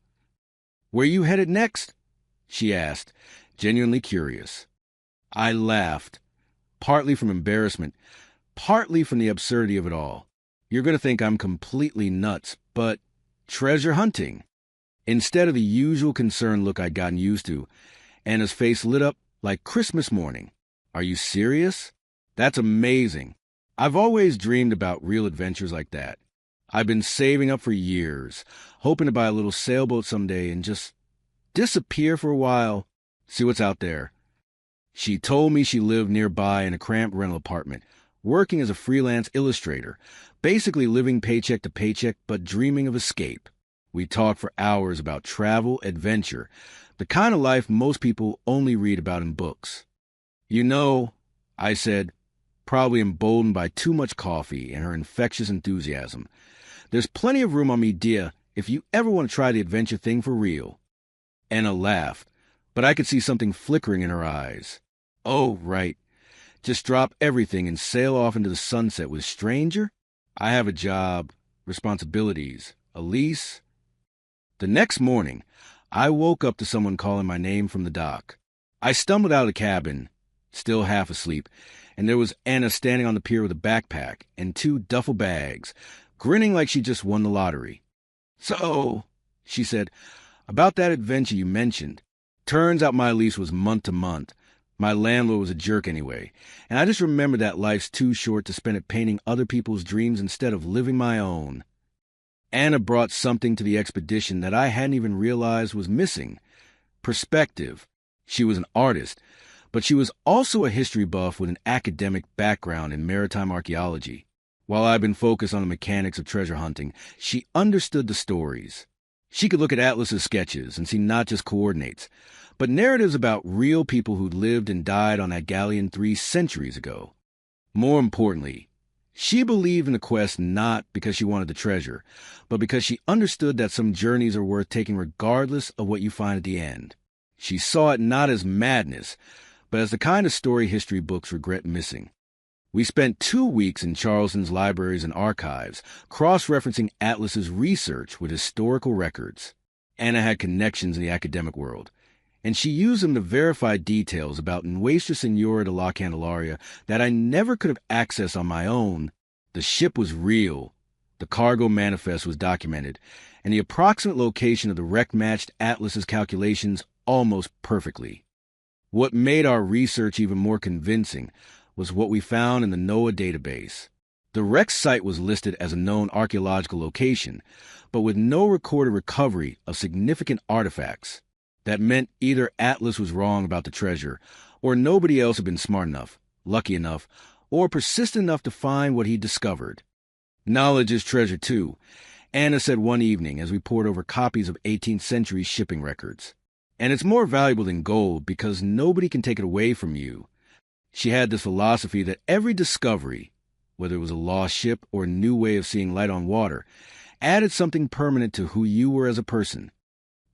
Speaker 1: "Where you headed next?" she asked, genuinely curious. I laughed, partly from embarrassment, partly from the absurdity of it all. You're going to think I'm completely nuts, but treasure hunting. Instead of the usual concerned look I'd gotten used to, Anna's face lit up like Christmas morning. "Are you serious? That's amazing. I've always dreamed about real adventures like that. I've been saving up for years, hoping to buy a little sailboat someday and just disappear for a while, see what's out there." She told me she lived nearby in a cramped rental apartment, working as a freelance illustrator, basically living paycheck to paycheck but dreaming of escape. We talked for hours about travel, adventure, the kind of life most people only read about in books. "You know," I said, probably emboldened by too much coffee and her infectious enthusiasm, "there's plenty of room on Medea if you ever want to try the adventure thing for real." Anna laughed, but I could see something flickering in her eyes. "Oh, right. Just drop everything and sail off into the sunset with a stranger? I have a job, responsibilities, a lease." The next morning, I woke up to someone calling my name from the dock. I stumbled out of the cabin, still half asleep, and there was Anna standing on the pier with a backpack and 2 duffel bags, grinning like she just won the lottery. "So," she said, "about that adventure you mentioned. Turns out my lease was month to month. My landlord was a jerk anyway, and I just remembered that life's too short to spend it painting other people's dreams instead of living my own." Anna brought something to the expedition that I hadn't even realized was missing. Perspective. She was an artist, but she was also a history buff with an academic background in maritime archaeology. While I'd been focused on the mechanics of treasure hunting, she understood the stories. She could look at Atlas's sketches and see not just coordinates, but narratives about real people who'd lived and died on that galleon 3 centuries ago. More importantly, she believed in the quest not because she wanted the treasure, but because she understood that some journeys are worth taking regardless of what you find at the end. She saw it not as madness, but as the kind of story history books regret missing. We spent 2 weeks in Charleston's libraries and archives, cross-referencing Atlas's research with historical records. Anna had connections in the academic world, and she used them to verify details about Nuestra Senora de la Candelaria that I never could have accessed on my own. The ship was real, the cargo manifest was documented, and the approximate location of the wreck matched Atlas's calculations almost perfectly. What made our research even more convincing was what we found in the NOAA database. The wreck site was listed as a known archaeological location, but with no recorded recovery of significant artifacts. That meant either Atlas was wrong about the treasure, or nobody else had been smart enough, lucky enough, or persistent enough to find what he discovered. Knowledge is treasure too, Anna said one evening as we pored over copies of 18th century shipping records. And it's more valuable than gold because nobody can take it away from you. She had this philosophy that every discovery, whether it was a lost ship or a new way of seeing light on water, added something permanent to who you were as a person.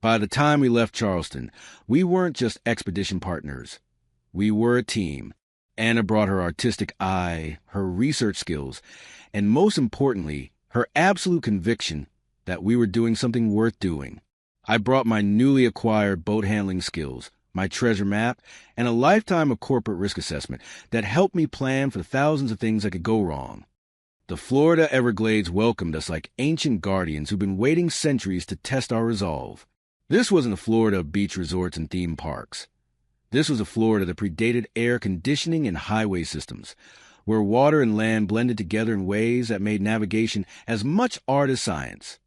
Speaker 1: By the time we left Charleston, we weren't just expedition partners. We were a team. Anna brought her artistic eye, her research skills, and most importantly, her absolute conviction that we were doing something worth doing. I brought my newly acquired boat handling skills, my treasure map, and a lifetime of corporate risk assessment that helped me plan for the thousands of things that could go wrong. The Florida Everglades welcomed us like ancient guardians who've been waiting centuries to test our resolve. This wasn't a Florida of beach resorts and theme parks. This was a Florida that predated air conditioning and highway systems, where water and land blended together in ways that made navigation as much art as science.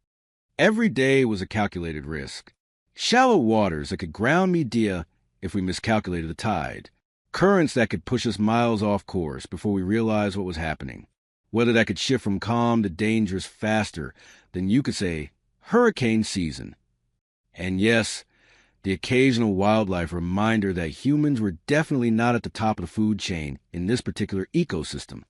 Speaker 1: Every day was a calculated risk. Shallow waters that could ground Medea if we miscalculated the tide. Currents that could push us miles off course before we realized what was happening. Weather that could shift from calm to dangerous faster than you could say, hurricane season. And yes, the occasional wildlife reminder that humans were definitely not at the top of the food chain in this particular ecosystem.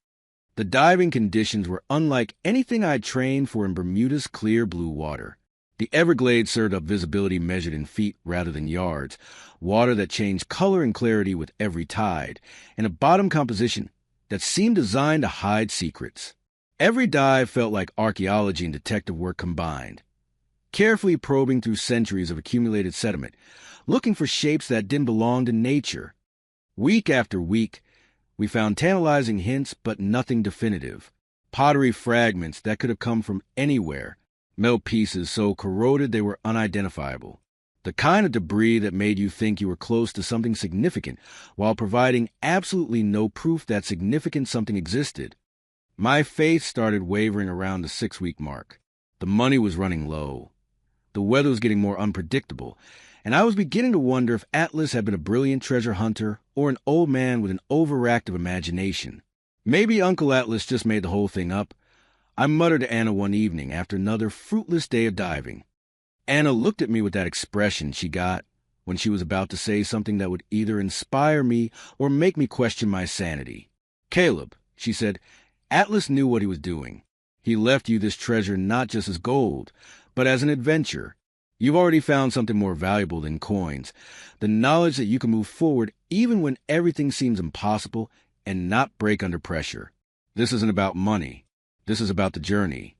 Speaker 1: The diving conditions were unlike anything I'd trained for in Bermuda's clear blue water. The Everglades served up visibility measured in feet rather than yards, water that changed color and clarity with every tide, and a bottom composition that seemed designed to hide secrets. Every dive felt like archaeology and detective work combined, carefully probing through centuries of accumulated sediment, looking for shapes that didn't belong to nature. Week after week, we found tantalizing hints but nothing definitive. Pottery fragments that could have come from anywhere, melt pieces so corroded they were unidentifiable. The kind of debris that made you think you were close to something significant while providing absolutely no proof that significant something existed. My faith started wavering around the 6-week mark. The money was running low. The weather was getting more unpredictable, and I was beginning to wonder if Atlas had been a brilliant treasure hunter or an old man with an overactive imagination. Maybe Uncle Atlas just made the whole thing up. I muttered to Anna one evening after another fruitless day of diving. Anna looked at me with that expression she got when she was about to say something that would either inspire me or make me question my sanity. "Caleb," she said, "Atlas knew what he was doing. He left you this treasure not just as gold, but as an adventure. You've already found something more valuable than coins, the knowledge that you can move forward even when everything seems impossible and not break under pressure. This isn't about money. This is about the journey."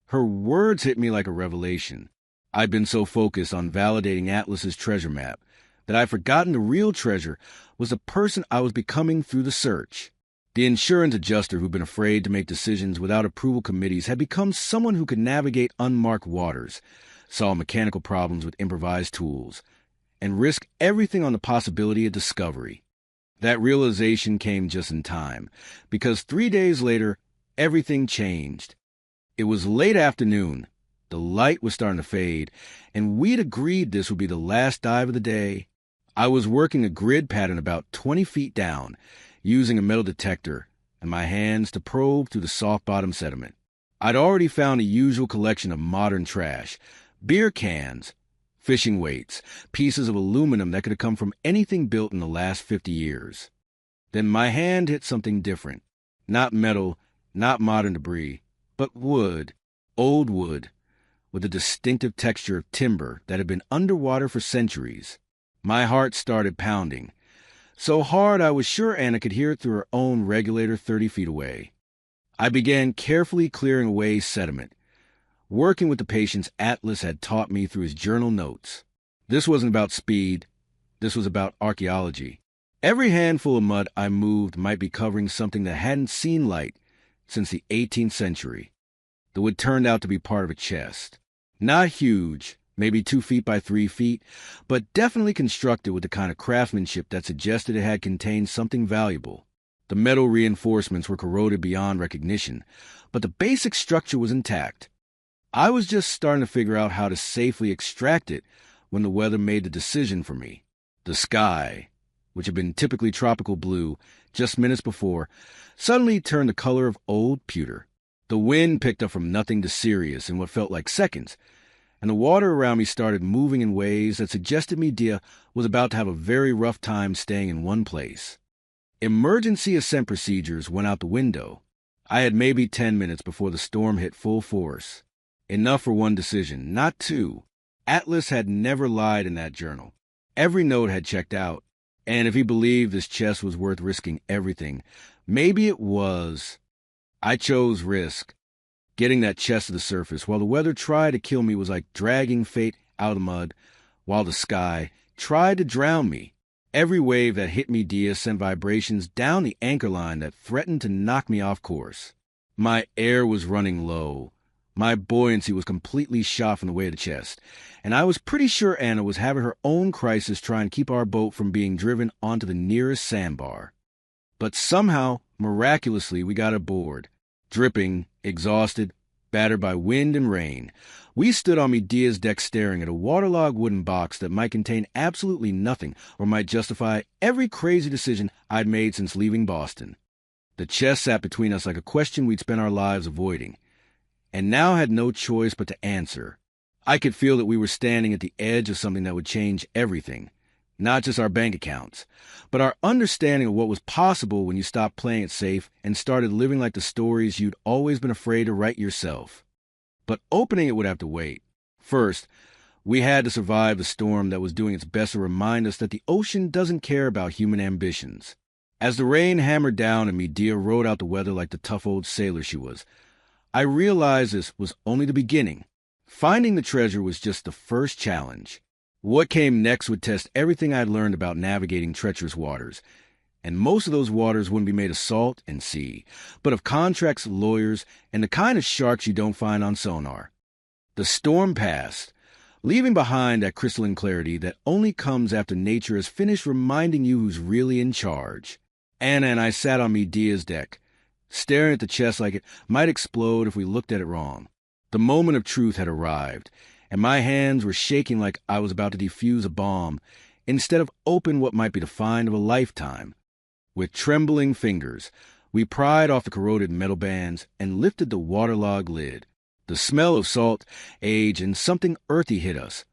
Speaker 1: Her words hit me like a revelation. I'd been so focused on validating Atlas's treasure map that I'd forgotten the real treasure was the person I was becoming through the search. The insurance adjuster who'd been afraid to make decisions without approval committees had become someone who could navigate unmarked waters, solve mechanical problems with improvised tools, and risk everything on the possibility of discovery. That realization came just in time, because 3 days later, everything changed. It was late afternoon. The light was starting to fade, and we'd agreed this would be the last dive of the day. I was working a grid pattern about 20 feet down, using a metal detector and my hands to probe through the soft-bottom sediment. I'd already found a usual collection of modern trash, beer cans, fishing weights, pieces of aluminum that could have come from anything built in the last 50 years. Then my hand hit something different. Not metal, not modern debris, but wood, old wood, with a distinctive texture of timber that had been underwater for centuries. My heart started pounding. So hard I was sure Anna could hear it through her own regulator 30 feet away. I began carefully clearing away sediment, working with the patience Atlas had taught me through his journal notes. This wasn't about speed. This was about archaeology. Every handful of mud I moved might be covering something that hadn't seen light since the 18th century. The wood turned out to be part of a chest. Not huge, maybe 2 feet by 3 feet, but definitely constructed with the kind of craftsmanship that suggested it had contained something valuable. The metal reinforcements were corroded beyond recognition, but the basic structure was intact. I was just starting to figure out how to safely extract it when the weather made the decision for me. The sky, which had been typically tropical blue just minutes before, suddenly turned the color of old pewter. The wind picked up from nothing to serious in what felt like seconds, and the water around me started moving in ways that suggested Medea was about to have a very rough time staying in one place. Emergency ascent procedures went out the window. I had maybe 10 minutes before the storm hit full force. Enough for one decision, not two. Atlas had never lied in that journal. Every note had checked out, and if he believed this chest was worth risking everything, maybe it was. I chose risk. Getting that chest to the surface while the weather tried to kill me was like dragging fate out of the mud, while the sky tried to drown me. Every wave that hit Medea sent vibrations down the anchor line that threatened to knock me off course. My air was running low. My buoyancy was completely shot from the weight of the chest, and I was pretty sure Anna was having her own crisis trying to keep our boat from being driven onto the nearest sandbar. But somehow, miraculously, we got aboard. Dripping, exhausted, battered by wind and rain, we stood on Medea's deck staring at a waterlogged wooden box that might contain absolutely nothing or might justify every crazy decision I'd made since leaving Boston. The chest sat between us like a question we'd spent our lives avoiding, and now had no choice but to answer. I could feel that we were standing at the edge of something that would change everything, not just our bank accounts, but our understanding of what was possible when you stopped playing it safe and started living like the stories you'd always been afraid to write yourself. But opening it would have to wait. First, we had to survive the storm that was doing its best to remind us that the ocean doesn't care about human ambitions. As the rain hammered down and Medea rode out the weather like the tough old sailor she was, I realized this was only the beginning. Finding the treasure was just the first challenge. What came next would test everything I'd learned about navigating treacherous waters. And most of those waters wouldn't be made of salt and sea, but of contracts, lawyers, and the kind of sharks you don't find on sonar. The storm passed, leaving behind that crystalline clarity that only comes after nature has finished reminding you who's really in charge. Anna and I sat on Medea's deck, staring at the chest like it might explode if we looked at it wrong. The moment of truth had arrived, and my hands were shaking like I was about to defuse a bomb, instead of open what might be the find of a lifetime. With trembling fingers, we pried off the corroded metal bands and lifted the waterlogged lid. The smell of salt, age, and something earthy hit us,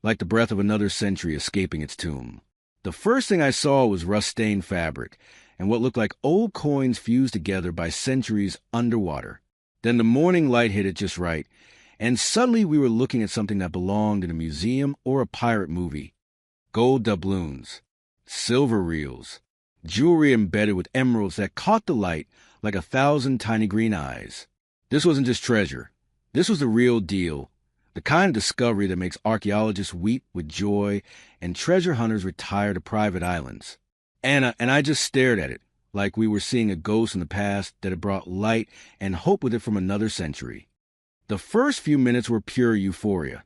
Speaker 1: like the breath of another century escaping its tomb. The first thing I saw was rust-stained fabric, and what looked like old coins fused together by centuries underwater. Then the morning light hit it just right, and suddenly we were looking at something that belonged in a museum or a pirate movie. Gold doubloons, silver reels, jewelry embedded with emeralds that caught the light like 1,000 tiny green eyes. This wasn't just treasure. This was the real deal, the kind of discovery that makes archaeologists weep with joy and treasure hunters retire to private islands. Anna and I just stared at it, like we were seeing a ghost in the past that had brought light and hope with it from another century. The first few minutes were pure euphoria,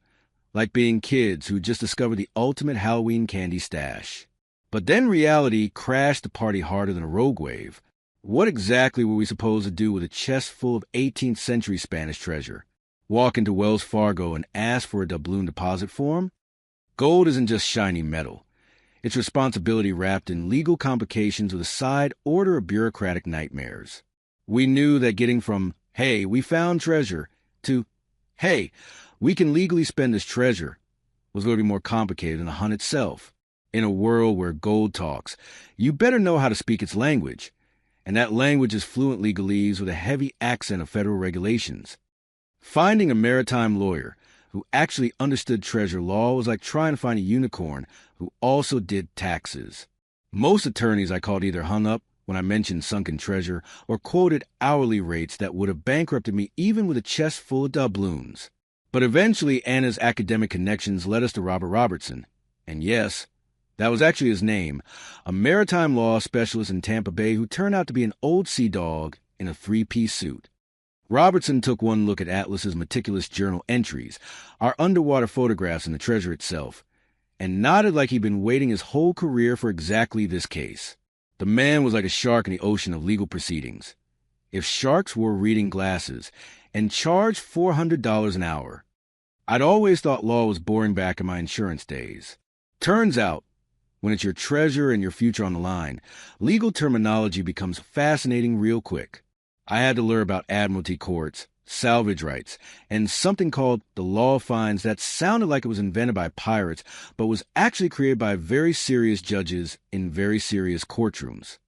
Speaker 1: like being kids who just discovered the ultimate Halloween candy stash. But then reality crashed the party harder than a rogue wave. What exactly were we supposed to do with a chest full of 18th century Spanish treasure? Walk into Wells Fargo and ask for a doubloon deposit form? Gold isn't just shiny metal. It's responsibility wrapped in legal complications with a side order of bureaucratic nightmares. We knew that getting from, hey, we found treasure, to, hey, we can legally spend this treasure, was going to be more complicated than the hunt itself. In a world where gold talks, you better know how to speak its language, and that language is fluent legalese with a heavy accent of federal regulations. Finding a maritime lawyer who actually understood treasure law was like trying to find a unicorn who also did taxes. Most attorneys I called either hung up when I mentioned sunken treasure or quoted hourly rates that would have bankrupted me even with a chest full of doubloons. But eventually Anna's academic connections led us to Robert Robertson. And yes, that was actually his name, a maritime law specialist in Tampa Bay who turned out to be an old sea dog in a three-piece suit. Robertson took one look at Atlas's meticulous journal entries, our underwater photographs and the treasure itself, and nodded like he'd been waiting his whole career for exactly this case. The man was like a shark in the ocean of legal proceedings. If sharks wore reading glasses and charged $400 an hour. I'd always thought law was boring back in my insurance days. Turns out, when it's your treasure and your future on the line, legal terminology becomes fascinating real quick. I had to learn about admiralty courts, salvage rights, and something called the law of fines that sounded like it was invented by pirates, but was actually created by very serious judges in very serious courtrooms.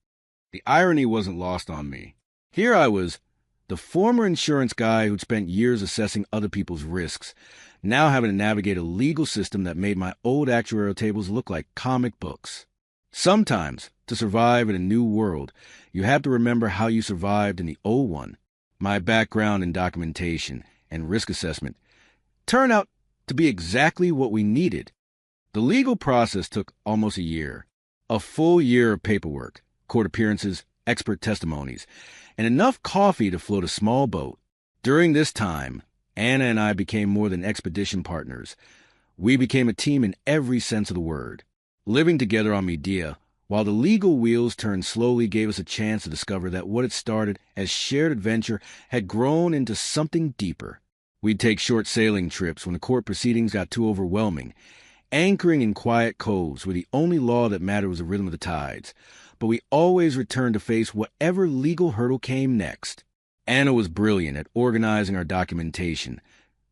Speaker 1: The irony wasn't lost on me. Here I was, the former insurance guy who'd spent years assessing other people's risks, now having to navigate a legal system that made my old actuarial tables look like comic books. Sometimes, to survive in a new world, you have to remember how you survived in the old one. My background in documentation and risk assessment turned out to be exactly what we needed. The legal process took almost a year, a full year of paperwork, court appearances, expert testimonies, and enough coffee to float a small boat. During this time, Anna and I became more than expedition partners. We became a team in every sense of the word. Living together on Medea, while the legal wheels turned slowly, gave us a chance to discover that what had started as shared adventure had grown into something deeper. We'd take short sailing trips when the court proceedings got too overwhelming, anchoring in quiet coves where the only law that mattered was the rhythm of the tides. But we always returned to face whatever legal hurdle came next. Anna was brilliant at organizing our documentation,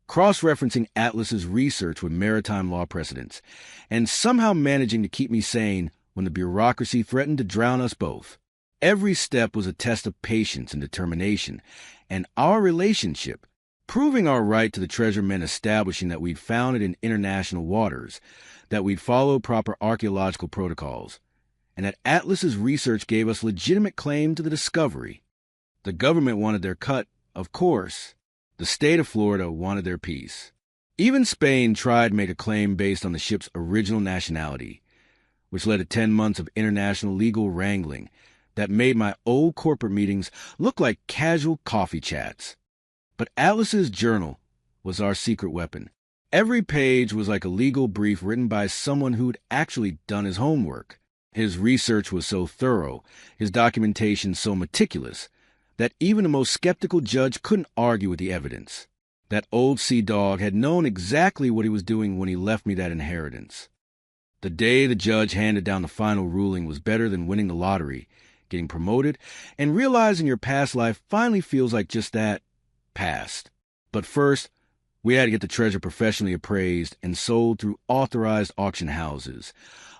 Speaker 1: cross-referencing Atlas's research with maritime law precedents, and somehow managing to keep me sane when the bureaucracy threatened to drown us both. Every step was a test of patience and determination, and our relationship, proving our right to the treasure, meant establishing that we'd found it in international waters, that we'd followed proper archaeological protocols, and that Atlas's research gave us legitimate claim to the discovery. The government wanted their cut, of course. The state of Florida wanted their piece. Even Spain tried to make a claim based on the ship's original nationality, which led to 10 months of international legal wrangling that made my old corporate meetings look like casual coffee chats. But Atlas's journal was our secret weapon. Every page was like a legal brief written by someone who'd actually done his homework. His research was so thorough, his documentation so meticulous, that even the most skeptical judge couldn't argue with the evidence. That old sea dog had known exactly what he was doing when he left me that inheritance. The day the judge handed down the final ruling was better than winning the lottery, getting promoted, and realizing your past life finally feels like just that, past. But first, we had to get the treasure professionally appraised and sold through authorized auction houses,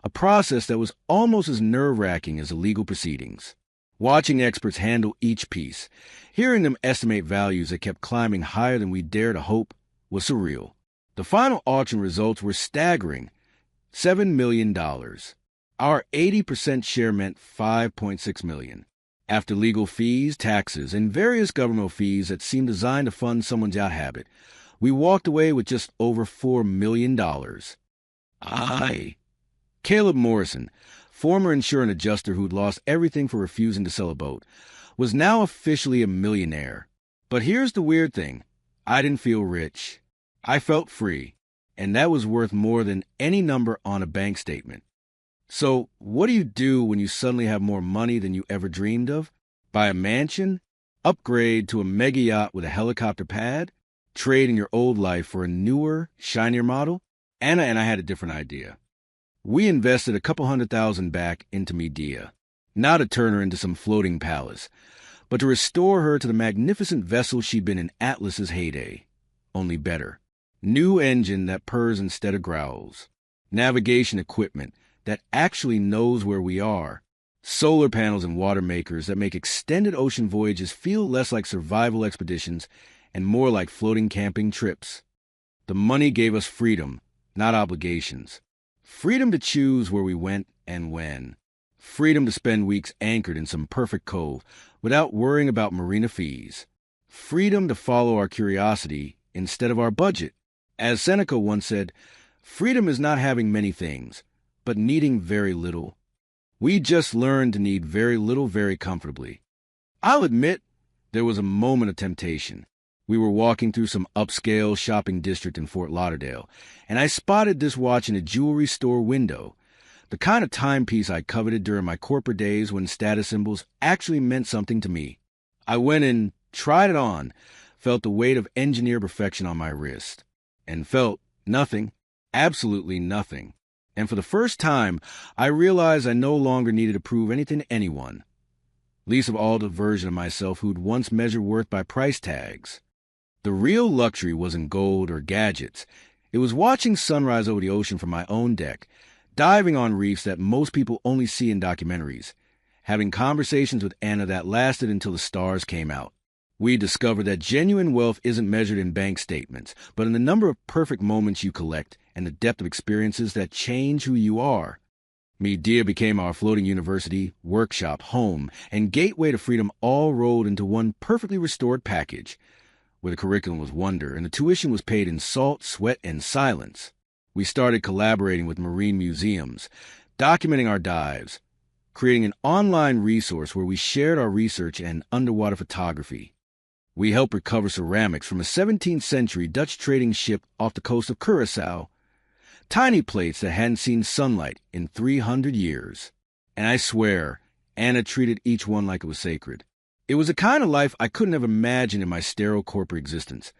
Speaker 1: a process that was almost as nerve-wracking as the legal proceedings. Watching experts handle each piece, hearing them estimate values that kept climbing higher than we dared to hope, was surreal. The final auction results were staggering. $7 million. Our 80% share meant $5.6 million. After legal fees, taxes, and various governmental fees that seemed designed to fund someone's yacht habit, we walked away with just over $4 million. Caleb Morrison, former insurance adjuster who'd lost everything for refusing to sell a boat, was now officially a millionaire. But here's the weird thing. I didn't feel rich. I felt free, and that was worth more than any number on a bank statement. So, what do you do when you suddenly have more money than you ever dreamed of? Buy a mansion? Upgrade to a mega yacht with a helicopter pad? Trade in your old life for a newer, shinier model? Anna and I had a different idea. We invested a couple $100,000 back into Medea, not to turn her into some floating palace, but to restore her to the magnificent vessel she'd been in Atlas's heyday. Only better. New engine that purrs instead of growls. Navigation equipment that actually knows where we are. Solar panels and water makers that make extended ocean voyages feel less like survival expeditions and more like floating camping trips. The money gave us freedom, not obligations. Freedom to choose where we went and when. Freedom to spend weeks anchored in some perfect cove without worrying about marina fees. Freedom to follow our curiosity instead of our budget. As Seneca once said, freedom is not having many things, but needing very little. We just learned to need very little very comfortably. I'll admit, there was a moment of temptation. We were walking through some upscale shopping district in Fort Lauderdale, and I spotted this watch in a jewelry store window, the kind of timepiece I coveted during my corporate days when status symbols actually meant something to me. I went and tried it on, felt the weight of engineer perfection on my wrist, and felt nothing, absolutely nothing. And for the first time, I realized I no longer needed to prove anything to anyone, least of all the version of myself who'd once measured worth by price tags. The real luxury wasn't gold or gadgets. It was watching sunrise over the ocean from my own deck, diving on reefs that most people only see in documentaries, having conversations with Anna that lasted until the stars came out. We discovered that genuine wealth isn't measured in bank statements, but in the number of perfect moments you collect and the depth of experiences that change who you are. Media became our floating university, workshop, home, and gateway to freedom, all rolled into one perfectly restored package, where the curriculum was wonder and the tuition was paid in salt, sweat, and silence. We started collaborating with marine museums, documenting our dives, creating an online resource where we shared our research and underwater photography. We helped recover ceramics from a 17th century Dutch trading ship off the coast of Curaçao, tiny plates that hadn't seen sunlight in 300 years. And I swear, Anna treated each one like it was sacred. It was a kind of life I couldn't have imagined in my sterile corporate existence,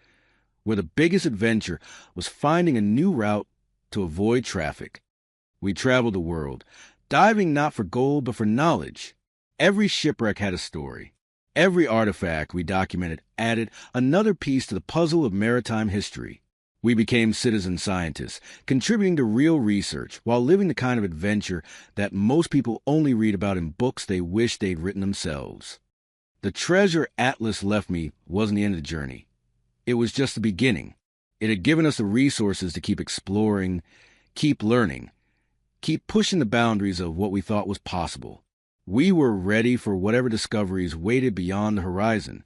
Speaker 1: where the biggest adventure was finding a new route to avoid traffic. We traveled the world, diving not for gold but for knowledge. Every shipwreck had a story. Every artifact we documented added another piece to the puzzle of maritime history. We became citizen scientists, contributing to real research while living the kind of adventure that most people only read about in books they wish they'd written themselves. The treasure Atlas left me wasn't the end of the journey. It was just the beginning. It had given us the resources to keep exploring, keep learning, keep pushing the boundaries of what we thought was possible. We were ready for whatever discoveries waited beyond the horizon.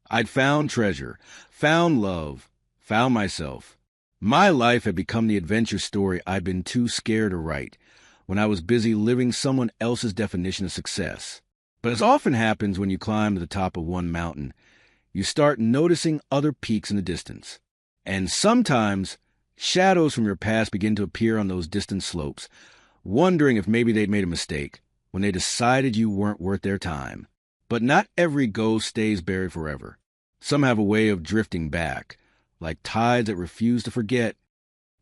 Speaker 1: I'd found treasure, found love, found myself. My life had become the adventure story I'd been too scared to write when I was busy living someone else's definition of success. But as often happens when you climb to the top of one mountain, you start noticing other peaks in the distance. And sometimes, shadows from your past begin to appear on those distant slopes, wondering if maybe they'd made a mistake when they decided you weren't worth their time. But not every ghost stays buried forever. Some have a way of drifting back, like tides that refuse to forget.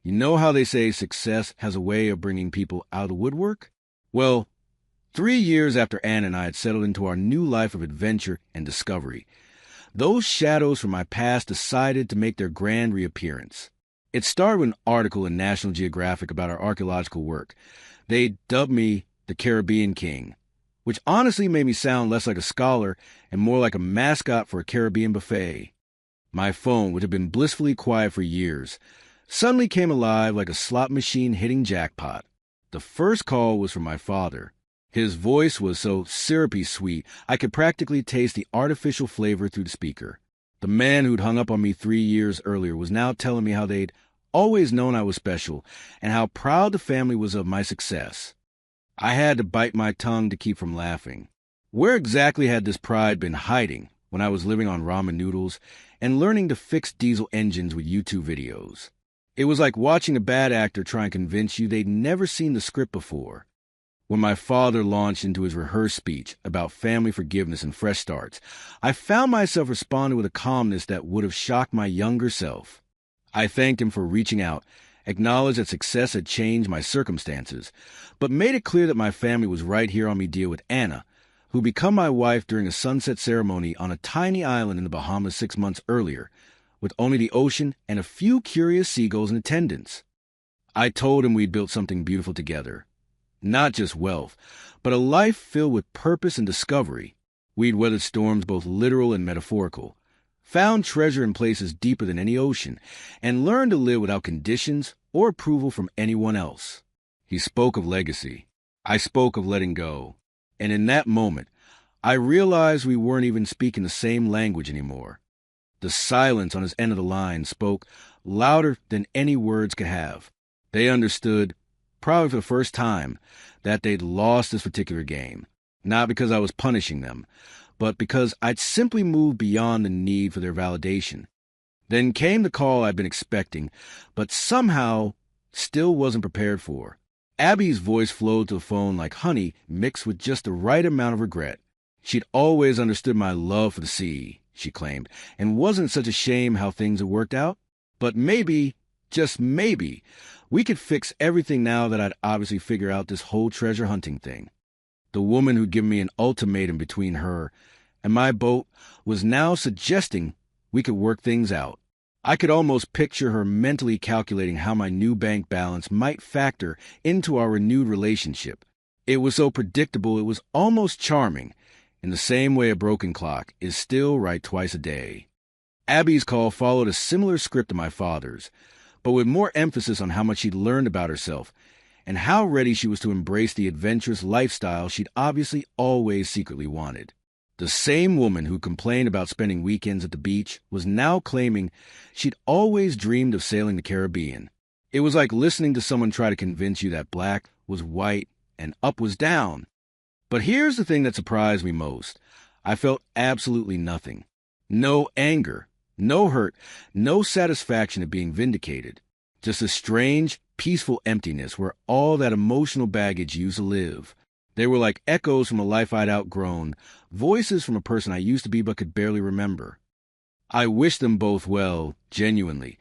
Speaker 1: You know how they say success has a way of bringing people out of the woodwork? Well, 3 years after Anne and I had settled into our new life of adventure and discovery, those shadows from my past decided to make their grand reappearance. It started with an article in National Geographic about our archaeological work. They dubbed me the Caribbean King, which honestly made me sound less like a scholar and more like a mascot for a Caribbean buffet. My phone, which had been blissfully quiet for years, suddenly came alive like a slot machine hitting jackpot. The first call was from my father. His voice was so syrupy sweet, I could practically taste the artificial flavor through the speaker. The man who'd hung up on me 3 years earlier was now telling me how they'd always known I was special and how proud the family was of my success. I had to bite my tongue to keep from laughing. Where exactly had this pride been hiding when I was living on ramen noodles and learning to fix diesel engines with YouTube videos? It was like watching a bad actor try and convince you they'd never seen the script before. When my father launched into his rehearsed speech about family forgiveness and fresh starts, I found myself responding with a calmness that would have shocked my younger self. I thanked him for reaching out, acknowledged that success had changed my circumstances, but made it clear that my family was right here on me deal with Anna, who became my wife during a sunset ceremony on a tiny island in the Bahamas 6 months earlier, with only the ocean and a few curious seagulls in attendance. I told him we'd built something beautiful together. Not just wealth, but a life filled with purpose and discovery. We'd weathered storms both literal and metaphorical, found treasure in places deeper than any ocean, and learned to live without conditions or approval from anyone else. He spoke of legacy. I spoke of letting go. And in that moment, I realized we weren't even speaking the same language anymore. The silence on his end of the line spoke louder than any words could have. They understood, probably for the first time, that they'd lost this particular game. Not because I was punishing them, but because I'd simply moved beyond the need for their validation. Then came the call I'd been expecting, but somehow still wasn't prepared for. Abby's voice flowed to the phone like honey mixed with just the right amount of regret. She'd always understood my love for the sea, she claimed, and wasn't such a shame how things had worked out. But maybe, just maybe, we could fix everything now that I'd obviously figured out this whole treasure hunting thing. The woman who'd given me an ultimatum between her and my boat was now suggesting we could work things out. I could almost picture her mentally calculating how my new bank balance might factor into our renewed relationship. It was so predictable it was almost charming, in the same way a broken clock is still right twice a day. Abby's call followed a similar script to my father's, but with more emphasis on how much she'd learned about herself and how ready she was to embrace the adventurous lifestyle she'd obviously always secretly wanted. The same woman who complained about spending weekends at the beach was now claiming she'd always dreamed of sailing the Caribbean. It was like listening to someone try to convince you that black was white and up was down. But here's the thing that surprised me most. I felt absolutely nothing. No anger, no hurt, no satisfaction at being vindicated. Just a strange, peaceful emptiness where all that emotional baggage used to live. They were like echoes from a life I'd outgrown, voices from a person I used to be but could barely remember. I wished them both well, genuinely,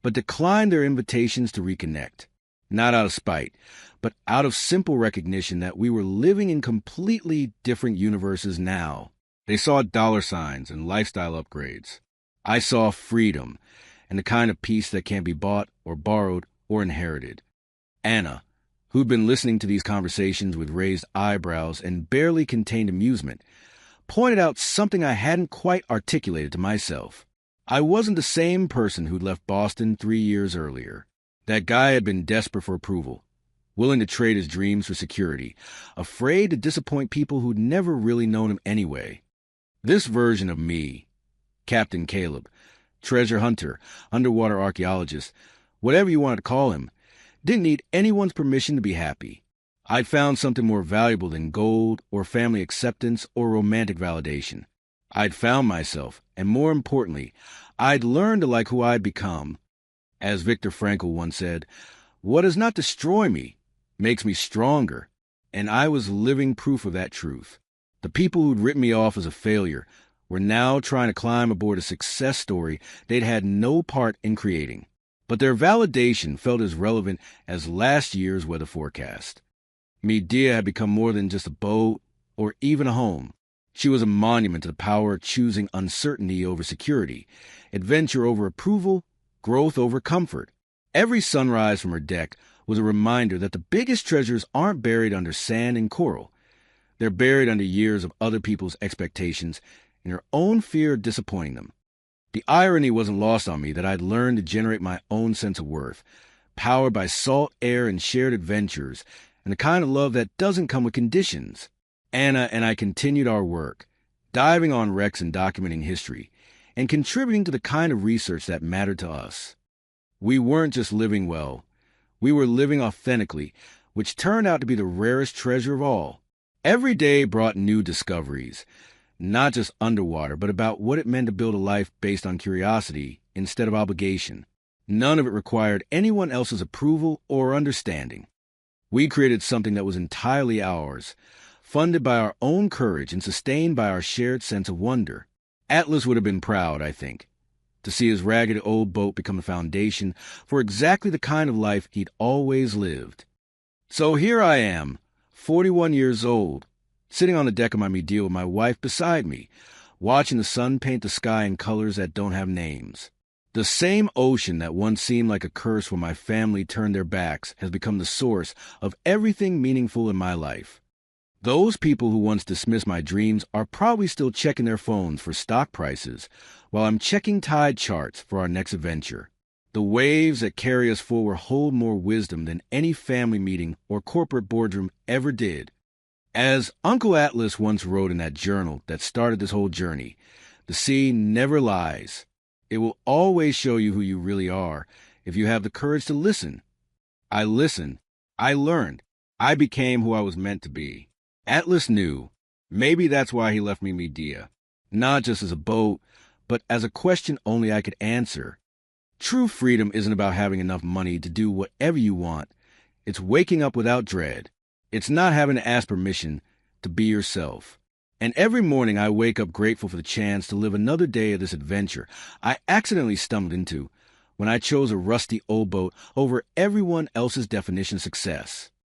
Speaker 1: but declined their invitations to reconnect. Not out of spite, but out of simple recognition that we were living in completely different universes now. They saw dollar signs and lifestyle upgrades. I saw freedom and the kind of peace that can't be bought or borrowed or inherited. Anna, who'd been listening to these conversations with raised eyebrows and barely contained amusement, pointed out something I hadn't quite articulated to myself. I wasn't the same person who'd left Boston 3 years earlier. That guy had been desperate for approval, willing to trade his dreams for security, afraid to disappoint people who'd never really known him anyway. This version of me, Captain Caleb, treasure hunter, underwater archaeologist, whatever you wanted to call him, didn't need anyone's permission to be happy. I'd found something more valuable than gold or family acceptance or romantic validation. I'd found myself, and more importantly, I'd learned to like who I'd become. As Viktor Frankl once said, what does not destroy me makes me stronger, and I was living proof of that truth. The people who'd written me off as a failure were now trying to climb aboard a success story they'd had no part in creating. But their validation felt as relevant as last year's weather forecast. Medea had become more than just a boat or even a home. She was a monument to the power of choosing uncertainty over security, adventure over approval, growth over comfort. Every sunrise from her deck was a reminder that the biggest treasures aren't buried under sand and coral. They're buried under years of other people's expectations and her own fear of disappointing them. The irony wasn't lost on me that I'd learned to generate my own sense of worth, powered by salt air and shared adventures, and the kind of love that doesn't come with conditions. Anna and I continued our work, diving on wrecks and documenting history, and contributing to the kind of research that mattered to us. We weren't just living well. We were living authentically, which turned out to be the rarest treasure of all. Every day brought new discoveries, not just underwater, but about what it meant to build a life based on curiosity instead of obligation. None of it required anyone else's approval or understanding. We created something that was entirely ours, funded by our own courage and sustained by our shared sense of wonder. Atlas would have been proud, I think, to see his ragged old boat become the foundation for exactly the kind of life he'd always lived. So here I am, 41 years old, sitting on the deck of my Medea with my wife beside me, watching the sun paint the sky in colors that don't have names. The same ocean that once seemed like a curse when my family turned their backs has become the source of everything meaningful in my life. Those people who once dismissed my dreams are probably still checking their phones for stock prices, while I'm checking tide charts for our next adventure. The waves that carry us forward hold more wisdom than any family meeting or corporate boardroom ever did. As Uncle Atlas once wrote in that journal that started this whole journey, the sea never lies. It will always show you who you really are if you have the courage to listen. I listened. I learned. I became who I was meant to be. Atlas knew. Maybe that's why he left me Medea. Not just as a boat, but as a question only I could answer. True freedom isn't about having enough money to do whatever you want. It's waking up without dread. It's not having to ask permission to be yourself. And every morning I wake up grateful for the chance to live another day of this adventure I accidentally stumbled into when I chose a rusty old boat over everyone else's definition of success.